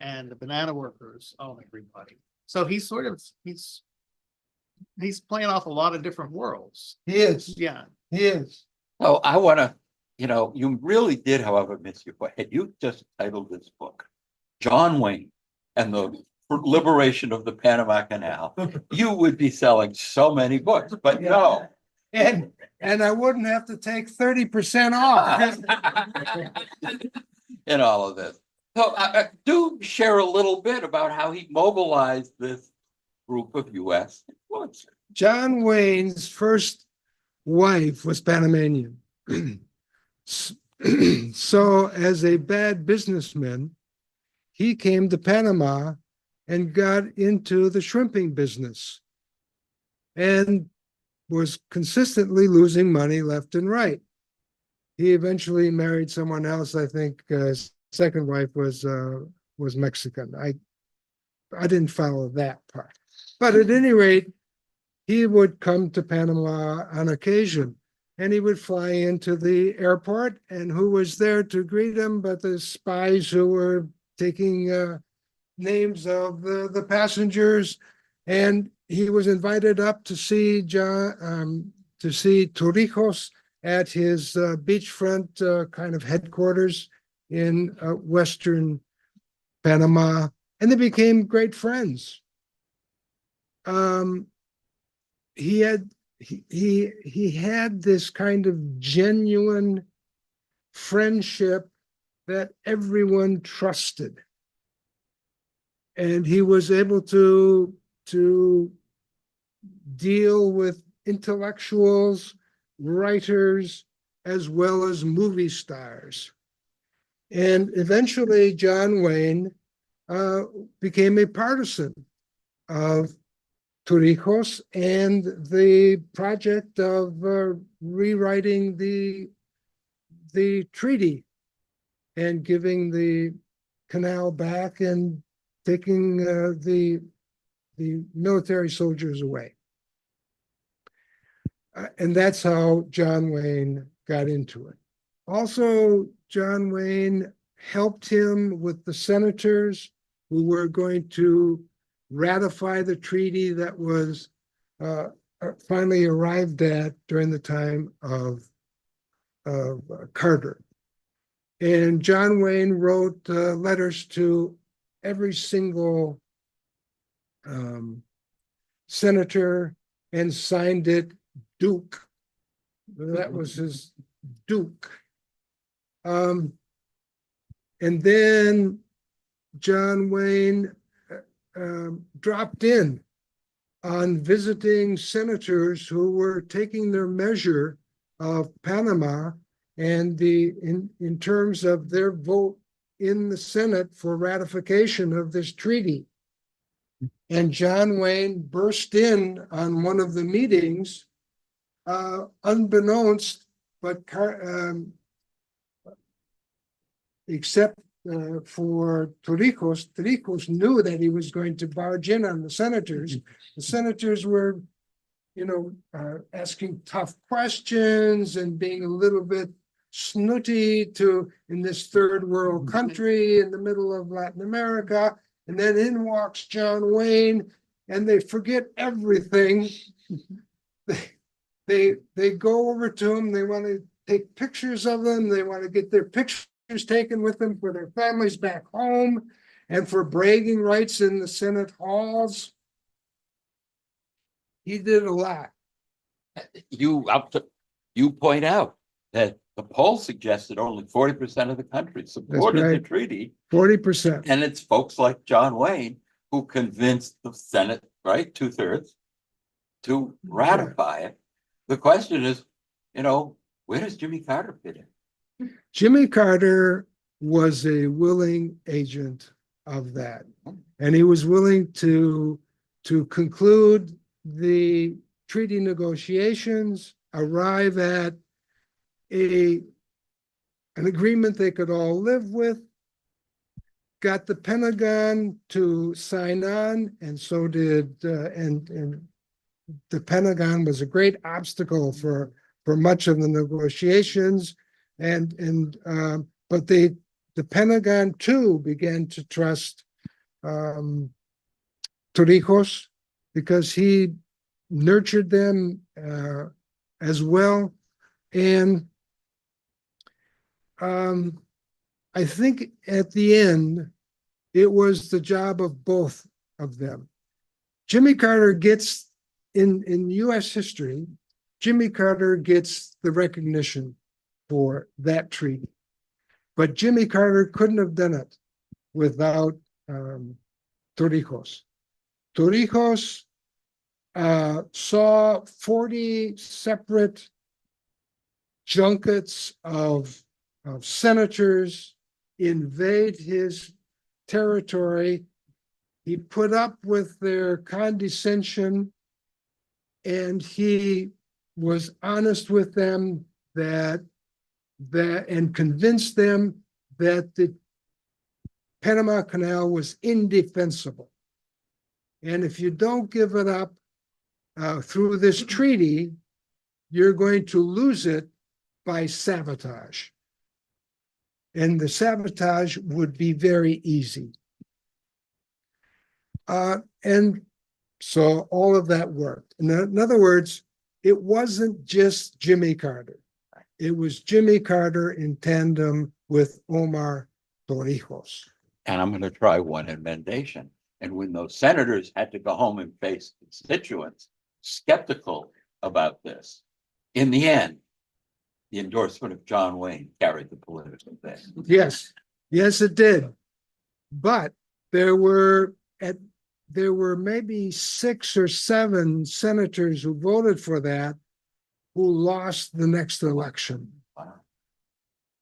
and the banana workers on everybody. So he's sort of, he's playing off a lot of different worlds. He is, Yeah. he is. So I want to, you know, you really did, however, miss your point. Had you just titled this book, John Wayne and the Liberation of the Panama Canal, you would be selling so many books, but no. And I wouldn't have to take 30% off. In all of this. So do share a little bit about how he mobilized this group of US influencers. John Wayne's first wife was Panamanian. So as a bad businessman, he came to Panama and got into the shrimping business and was consistently losing money left and right. He eventually married someone else. I think his second wife was Mexican. I didn't follow that part. But at any rate, he would come to Panama on occasion, and he would fly into the airport, and who was there to greet him but the spies who were taking names of the passengers. And he was invited up to see Torrijos at his beachfront kind of headquarters in Western Panama, and they became great friends. He had this kind of genuine friendship that everyone trusted, and he was able to deal with intellectuals, writers, as well as movie stars. And eventually John Wayne became a partisan of Torrijos and the project of rewriting the treaty and giving the canal back and taking the military soldiers away. And that's how John Wayne got into it. Also, John Wayne helped him with the senators who were going to ratify the treaty that was finally arrived at during the time of Carter. And John Wayne wrote letters to every single senator and signed it Duke. That was his Duke. And then John Wayne dropped in on visiting senators who were taking their measure of Panama and in terms of their vote in the Senate for ratification of this treaty. And John Wayne burst in on one of the meetings, unbeknownst, but except for Torrijos. Torrijos knew that he was going to barge in on the senators. The senators were, asking tough questions and being a little bit snooty in this third world country in the middle of Latin America. And then in walks John Wayne, and they forget everything. They go over to him. They want to take pictures of them. They want to get their pictures taken with them for their families back home and for bragging rights in the Senate halls. He did a lot. You point out that the poll suggested only 40% of the country supported the right. treaty. 40%. And it's folks like John Wayne who convinced the Senate, right, 2/3, to ratify it. The question is, where does Jimmy Carter fit in? Jimmy Carter was a willing agent of that. And he was willing to conclude the treaty negotiations, arrive at an agreement they could all live with, got the Pentagon to sign on, and so did, and the Pentagon was a great obstacle for much of the negotiations. But the Pentagon too began to trust Torrijos because he nurtured them as well. And I think at the end, it was the job of both of them. Jimmy Carter gets, in US history, Jimmy Carter gets the recognition for that treaty. But Jimmy Carter couldn't have done it without Torrijos. Torrijos saw 40 separate junkets of senators invade his territory. He put up with their condescension, and he was honest with them and convinced them that the Panama Canal was indefensible. And if you don't give it up through this treaty, you're going to lose it by sabotage. And the sabotage would be very easy. And so all of that worked. In other words, it wasn't just Jimmy Carter. It was Jimmy Carter in tandem with Omar Torrijos. And I'm going to try one amendation. And when those senators had to go home and face constituents skeptical about this, in the end, the endorsement of John Wayne carried the political day. Yes, it did. But there were maybe 6 or 7 senators who voted for that who lost the next election. Wow.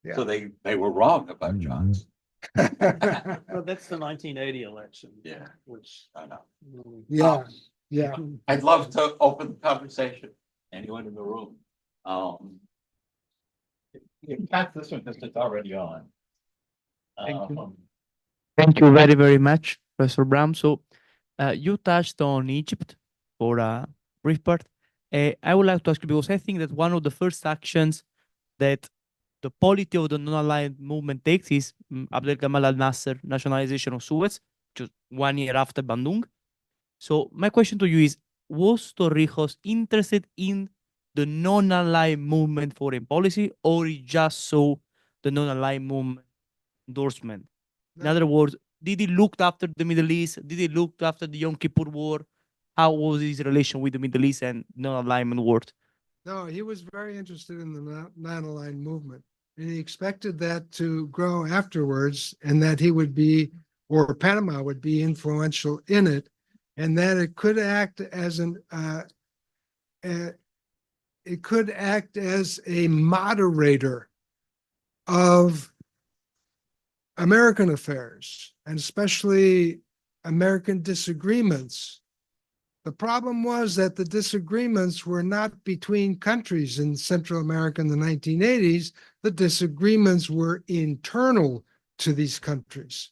Yeah. So they were wrong about John's. Well, that's the 1980 election. Yeah, Which I know. Yeah. I'd love to open the conversation. Anyone in the room? Pat, this one, because it's already on. Thank you. Um, Thank you very, very much, Professor Brown. So you touched on Egypt for a brief part. I would like to ask you, because I think that one of the first actions that the polity of the non-aligned movement takes is Abdel Gamal al-Nasser nationalization of Suez, just 1 year after Bandung. So my question to you is, was Torrijos interested in the non-aligned movement foreign policy, or he just saw the non-aligned movement endorsement? In other words, did he look after the Middle East? Did he look after the Yom Kippur War? How was his relation with the Middle East and non-alignment world? No, he was very interested in the non-aligned movement. And he expected that to grow afterwards, and that he would be, or Panama would be, influential in it, and that it could act as a moderator of American affairs, and especially American disagreements. The problem was that the disagreements were not between countries in Central America in the 1980s. The disagreements were internal to these countries.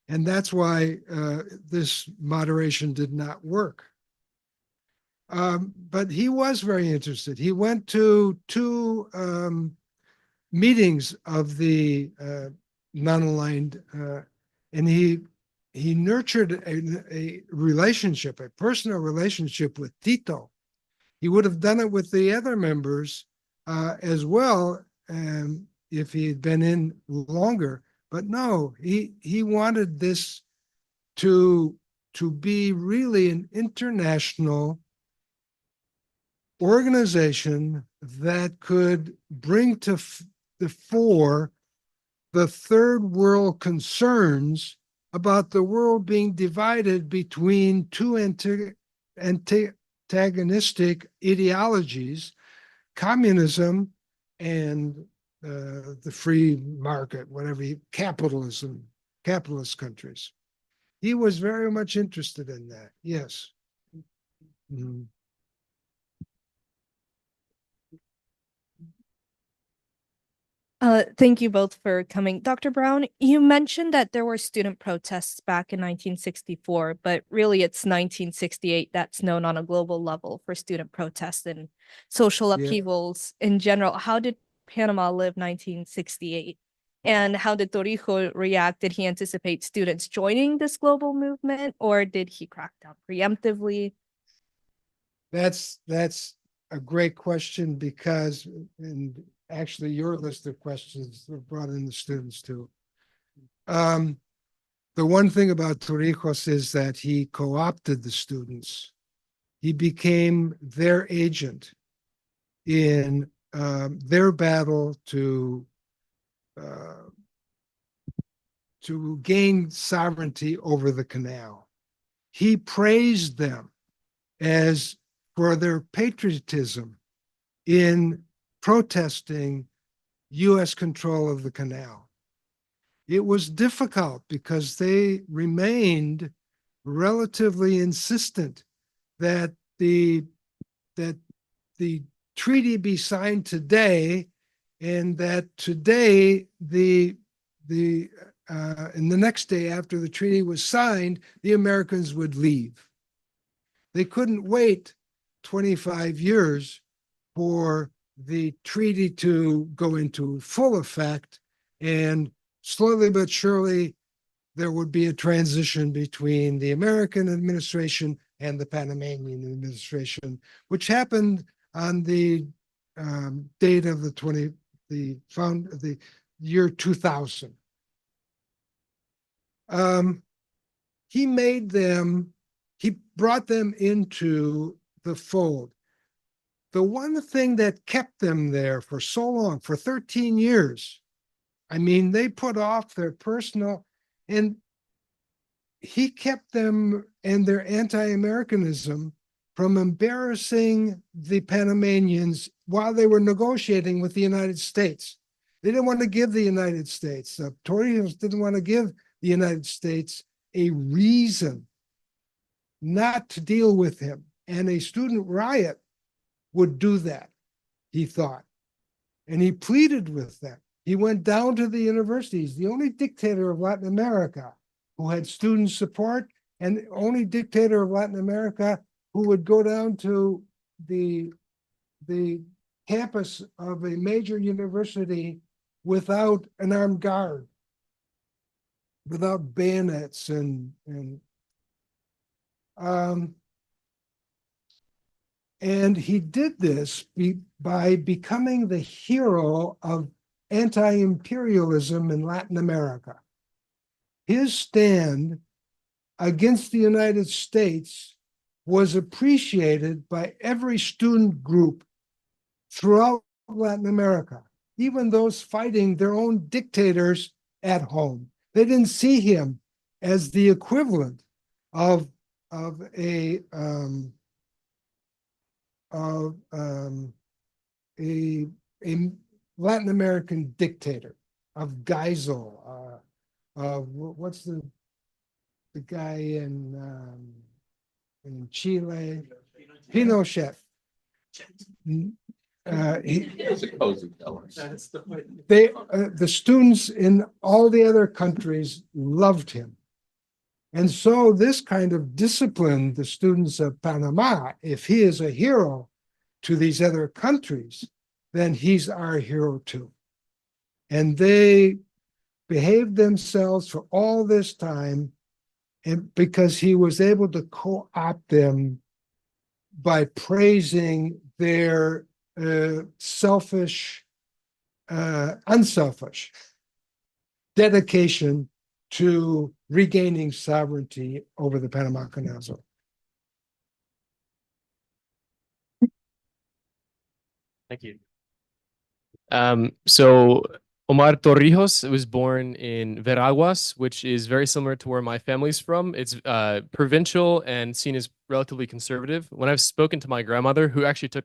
And that's why this moderation did not work. But he was very interested. He went to 2 meetings of the non-aligned, and he nurtured a relationship, a personal relationship with Tito. He would have done it with the other members as well, if he had been in longer. But no, he wanted this to be really an international organization that could bring to the fore the third world concerns about the world being divided between two antagonistic ideologies, communism and the free market, capitalism, capitalist countries. He was very much interested in that. Yes. Mhm. Thank you both for coming. Dr. Brown, you mentioned that there were student protests back in 1964, but really it's 1968 that's known on a global level for student protests and social Yeah. upheavals in general. How did Panama live 1968? And how did Torrijos react? Did he anticipate students joining this global movement, or did he crack down preemptively? That's a great question because, and actually your list of questions have brought in the students too. The one thing about Torrijos is that he co-opted the students. He became their agent in their battle to gain sovereignty over the canal. He praised them as for their patriotism in protesting U.S. control of the canal. It was difficult because they remained relatively insistent that the treaty be signed today, and that today and the next day after the treaty was signed, the Americans would leave. They couldn't wait 25 years for the treaty to go into full effect, and slowly but surely there would be a transition between the American administration and the Panamanian administration, which happened on the date of the year 2000. He brought them into the fold. The one thing that kept them there for so long, for 13 years, I mean, they put off their personal, and he kept them and their anti-Americanism from embarrassing the Panamanians while they were negotiating with the United States. They didn't want to give the United States, Torrijos didn't want to give the United States a reason not to deal with him. And a student riot would do that, he thought. And he pleaded with them. He went down to the universities, the only dictator of Latin America who had student support, and the only dictator of Latin America who would go down to the campus of a major university without an armed guard, without bayonets and he did this by becoming the hero of anti-imperialism in Latin America. His stand against the United States was appreciated by every student group throughout Latin America, even those fighting their own dictators at home. They didn't see him as the equivalent of a Latin American dictator, of Geisel, what's the guy in Chile, Pinochet. It's a cozy color. The students in all the other countries loved him. And so this kind of disciplined the students of Panama. If he is a hero to these other countries, then he's our hero too. And they behaved themselves for all this time, and because he was able to co-opt them by praising their unselfish dedication to regaining sovereignty over the Panama Canal Zone. Thank you. So Omar Torrijos was born in Veraguas, which is very similar to where my family's from. It's provincial and seen as relatively conservative. When I've spoken to my grandmother, who actually took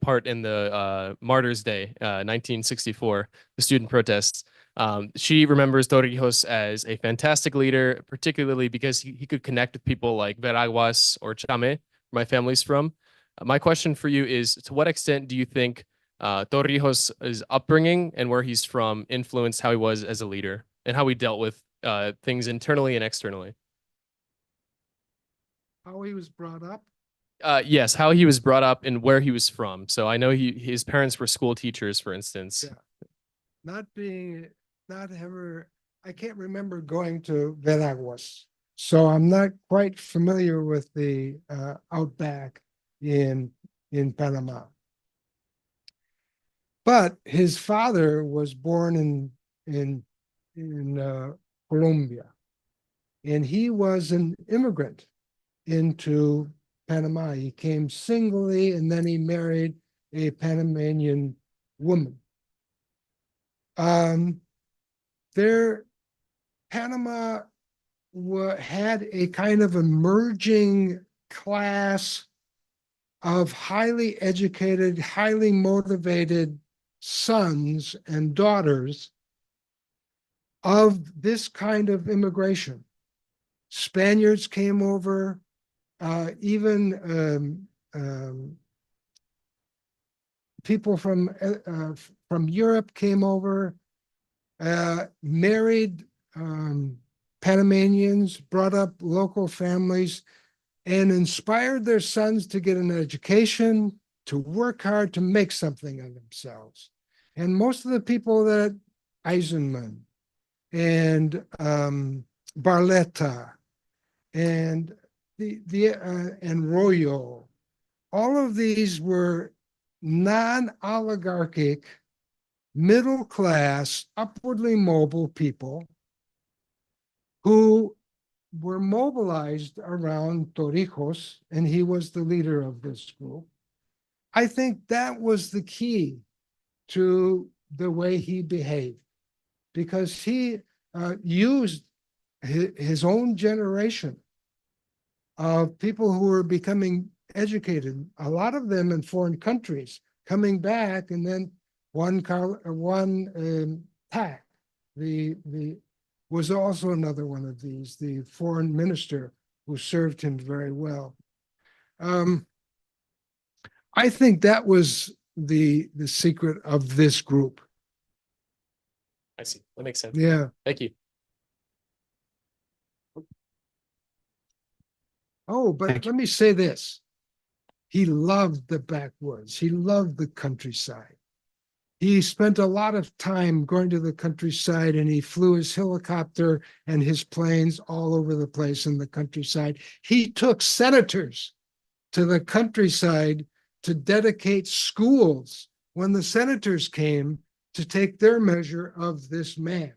part in the Martyrs' Day, 1964, the student protests, she remembers Torrijos as a fantastic leader, particularly because he could connect with people like Veraguas or Chame, where my family's from. My question for you is, to what extent do you think Torrijos' upbringing and where he's from influenced how he was as a leader and how he dealt with things internally and externally? How he was brought up? Yes, how he was brought up and where he was from. So I know his parents were school teachers, for instance. Yeah. Not ever, I can't remember going to Veraguas. So I'm not quite familiar with the outback in Panama. But his father was born in Colombia, and he was an immigrant into Panama. He came singly, and then he married a Panamanian woman. Panama had a kind of emerging class of highly educated, highly motivated sons and daughters of this kind of immigration. Spaniards came over, even people from Europe came over, married Panamanians, brought up local families, and inspired their sons to get an education, to work hard, to make something of themselves. And most of the people that Eisenman and Barletta and and Royo, all of these were non-oligarchic, middle-class, upwardly mobile people who were mobilized around Torrijos, and he was the leader of this group. I think that was the key to the way he behaved, because he used his own generation of people who were becoming educated, a lot of them in foreign countries, coming back, and then Tack, was also another one of these, the foreign minister who served him very well. I think that was the secret of this group. I see. That makes sense. Yeah. Thank you. Oh, but let me say this. He loved the backwoods. He loved the countryside. He spent a lot of time going to the countryside, and he flew his helicopter and his planes all over the place in the countryside. He took senators to the countryside to dedicate schools when the senators came to take their measure of this man.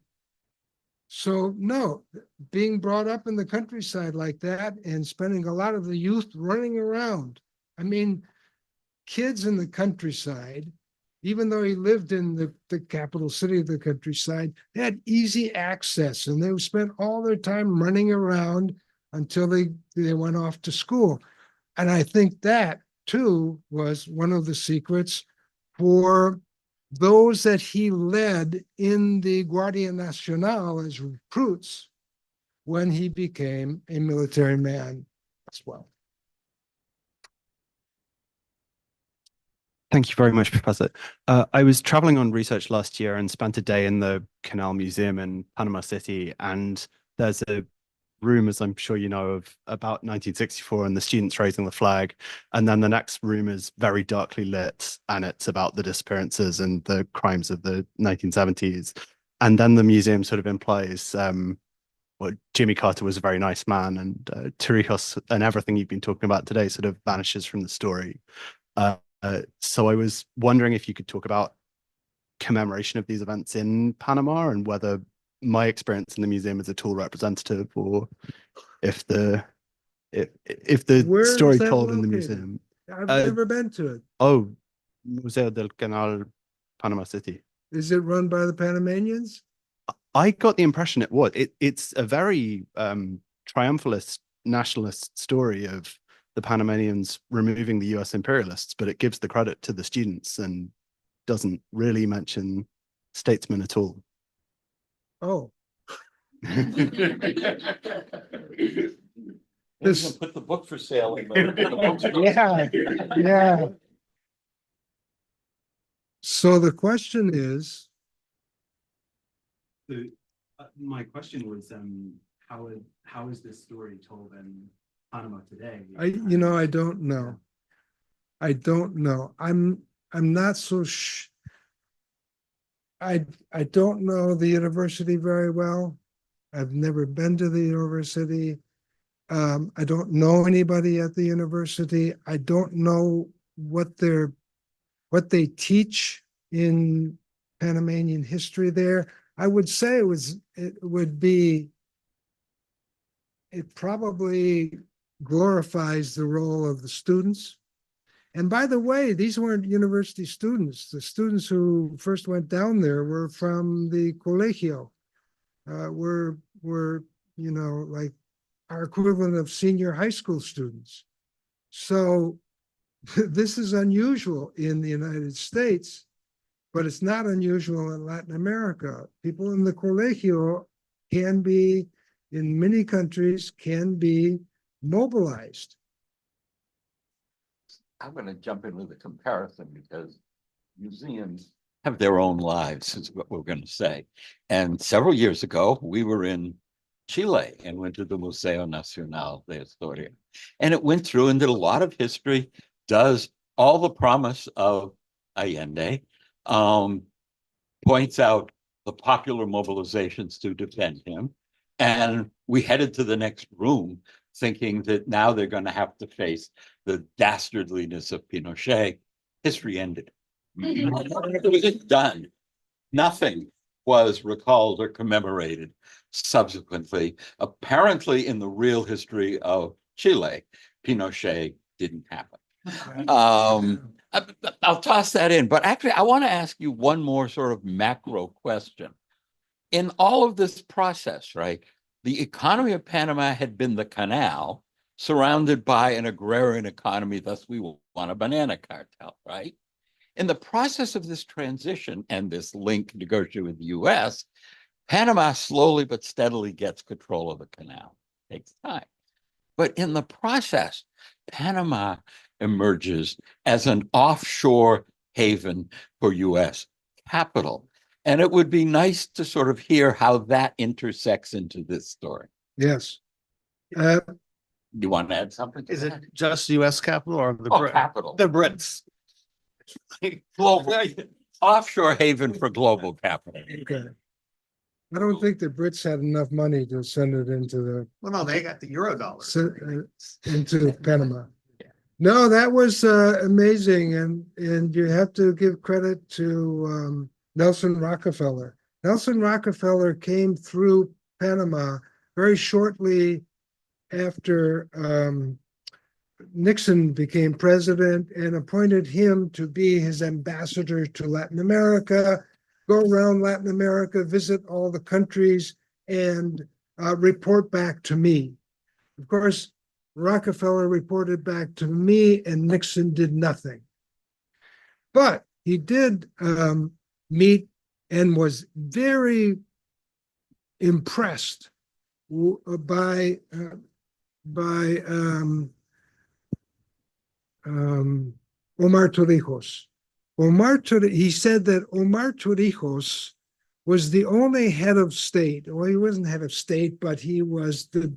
So no, being brought up in the countryside like that and spending a lot of the youth running around. I mean, kids in the countryside, even though he lived in the capital city of the countryside, they had easy access, and they spent all their time running around until they went off to school. And I think that too was one of the secrets for those that he led in the Guardia Nacional as recruits when he became a military man as well. Thank you very much, Professor. I was traveling on research last year and spent a day in the Canal Museum in Panama City, and there's a room, as I'm sure you know, of about 1964 and the students raising the flag. And then the next room is very darkly lit, and it's about the disappearances and the crimes of the 1970s. And then the museum sort of implies well, Jimmy Carter was a very nice man, and Torrijos and everything you've been talking about today sort of vanishes from the story. So I was wondering if you could talk about commemoration of these events in Panama, and whether my experience in the museum is at all representative, or if the Where is story that told in the located? museum. I've never been to it. Oh, Museo del Canal, Panama City. Is it run by the Panamanians? I got the impression it was. It's a very triumphalist nationalist story of the Panamanians removing the US imperialists, but it gives the credit to the students and doesn't really mention statesmen at all. Oh, This put the book for sale. yeah, yeah. So the question is, My question was, how is this story told in Panama today? I don't know. I don't know. I'm not so I don't know the university very well. I've never been to the university. I don't know anybody at the university. I don't know what they teach in Panamanian history there. I would say it probably glorifies the role of the students. And by the way, these weren't university students. The students who first went down there were from the colegio, were like our equivalent of senior high school students. So this is unusual in the United States, but it's not unusual in Latin America. People in the colegio can be, in many countries, can be mobilized. I'm going to jump in with a comparison because museums have their own lives, is what we're going to say. And several years ago, we were in Chile and went to the Museo Nacional de Historia. And it went through and did a lot of history, does all the promise of Allende, points out the popular mobilizations to defend him. And we headed to the next room thinking that now they're going to have to face the dastardliness of Pinochet. History ended. It was done. Nothing was recalled or commemorated subsequently. Apparently, in the real history of Chile, Pinochet didn't happen. I'll toss that in, but actually, I want to ask you one more sort of macro question. In all of this process, right, the economy of Panama had been the canal surrounded by an agrarian economy, thus we want a banana cartel, right? In the process of this transition and this link negotiated with the US, Panama slowly but steadily gets control of the canal. It takes time. But in the process, Panama emerges as an offshore haven for US capital. And it would be nice to sort of hear how that intersects into this story. Yes. You want to add something? Is it just US capital or the capital? The Brits. Global offshore haven for global capital. Okay. I don't think the Brits had enough money to send it into Well, no, they got the Eurodollar. into Panama. No, that was amazing, and you have to give credit to Nelson Rockefeller. Nelson Rockefeller came through Panama very shortly after Nixon became president and appointed him to be his ambassador to Latin America, go around Latin America, visit all the countries, and report back to me. Of course, Rockefeller reported back to me and Nixon did nothing. But he did meet and was very impressed by Omar Torrijos. He said that Omar Torrijos was the only head of state. Well, he wasn't head of state, but he was the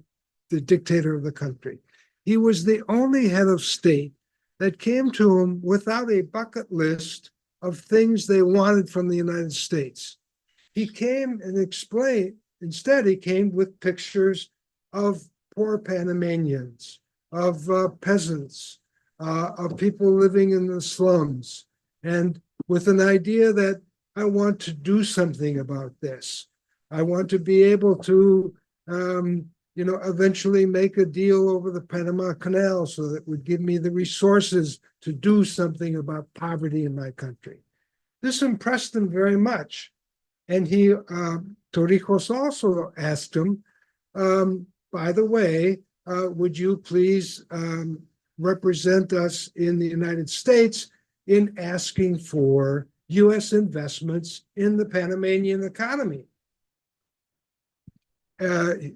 dictator of the country. He was the only head of state that came to him without a bucket list of things they wanted from the United States. He came and explained, instead he came with pictures of poor Panamanians, of peasants, of people living in the slums, and with an idea that I want to do something about this. I want to be able to, eventually make a deal over the Panama Canal so that would give me the resources to do something about poverty in my country. This impressed him very much. And Torrijos also asked him, by the way, would you please represent us in the United States in asking for US investments in the Panamanian economy?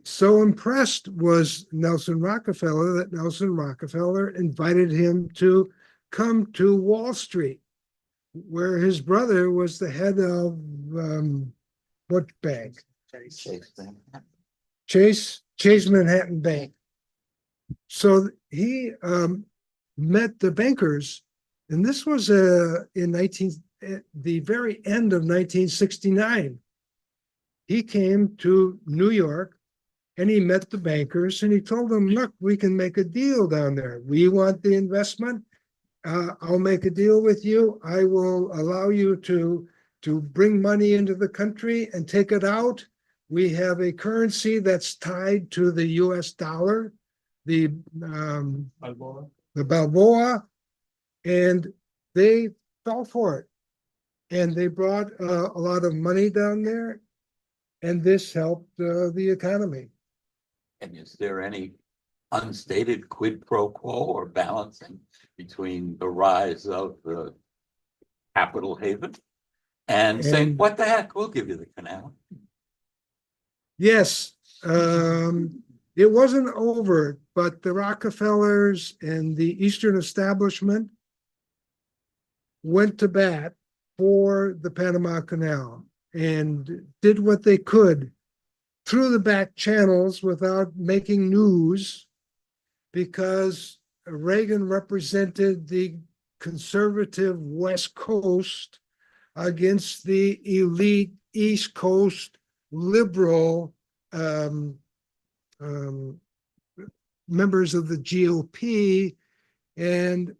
So impressed was Nelson Rockefeller that Nelson Rockefeller invited him to come to Wall Street, where his brother was the head of what bank? Chase Manhattan Bank. So he met the bankers, and this was at the very end of 1969. He came to New York and he met the bankers and he told them, look, we can make a deal down there. We want the investment. I'll make a deal with you. I will allow you to bring money into the country and take it out. We have a currency that's tied to the US dollar, the Balboa, and they fell for it. And they brought a lot of money down there, and this helped the economy. And is there any unstated quid pro quo or balancing between the rise of the capital haven and saying, what the heck, we'll give you the canal? Yes, it wasn't over, but the Rockefellers and the Eastern establishment went to bat for the Panama Canal and did what they could through the back channels without making news, because Reagan represented the conservative West Coast against the elite East Coast liberal members of the GOP, and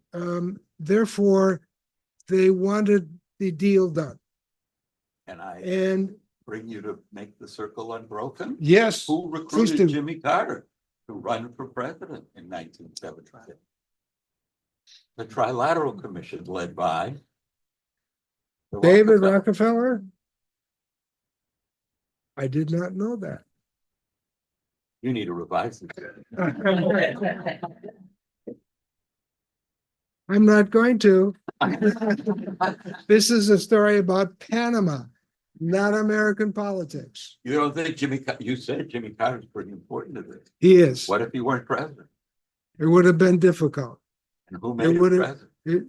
therefore they wanted the deal done. And bring you to make the circle unbroken? Yes. Who recruited Jimmy Carter to run for president in 1976? The Trilateral Commission led by David Rockefeller? I did not know that. You need to revise it. I'm not going to. This is a story about Panama, not American politics. You don't think you said Jimmy Carter's pretty important to this. He is. What if he weren't president? It would have been difficult. And who made him president? The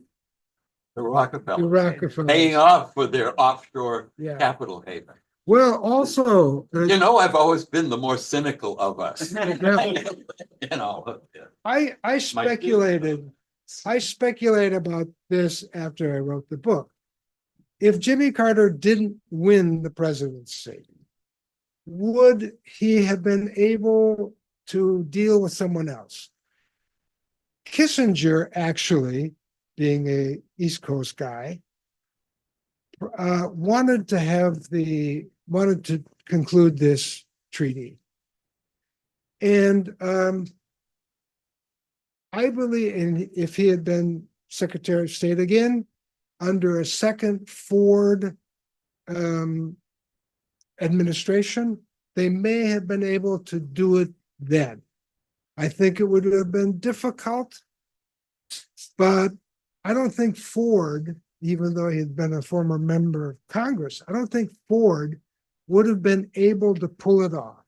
Rockefellers. The Rockefellers. Paying off for their offshore Yeah. capital haven. Well, also, You know, I've always been the more cynical of us. You know. I speculated about this after I wrote the book. If Jimmy Carter didn't win the presidency, would he have been able to deal with someone else? Kissinger, actually, being a East Coast guy, wanted to conclude this treaty. And I believe, and if he had been Secretary of State again, under a second Ford administration, they may have been able to do it then. I think it would have been difficult, but I don't think Ford, even though he had been a former member of Congress, I don't think Ford would have been able to pull it off.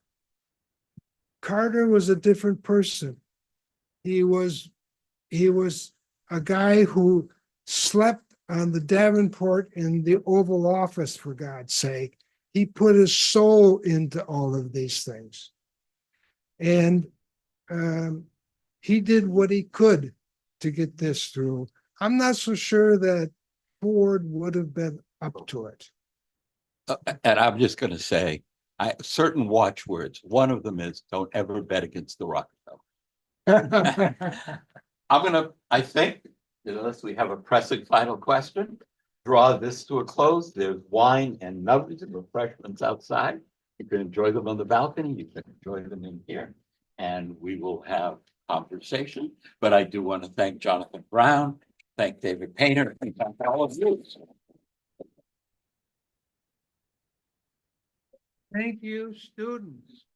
Carter was a different person. He was a guy who slept on the Davenport in the Oval Office, for God's sake. He put his soul into all of these things. And he did what he could to get this through. I'm not so sure that Ford would have been up to it. And I'm just going to say, certain watchwords. One of them is, don't ever bet against the Rockefeller. I think, unless we have a pressing final question, draw this to a close. There's wine and nuggets and refreshments outside. You can enjoy them on the balcony. You can enjoy them in here. And we will have conversation. But I do want to thank Jonathan Brown Thank David Painter, and thank all of you. Thank you, students.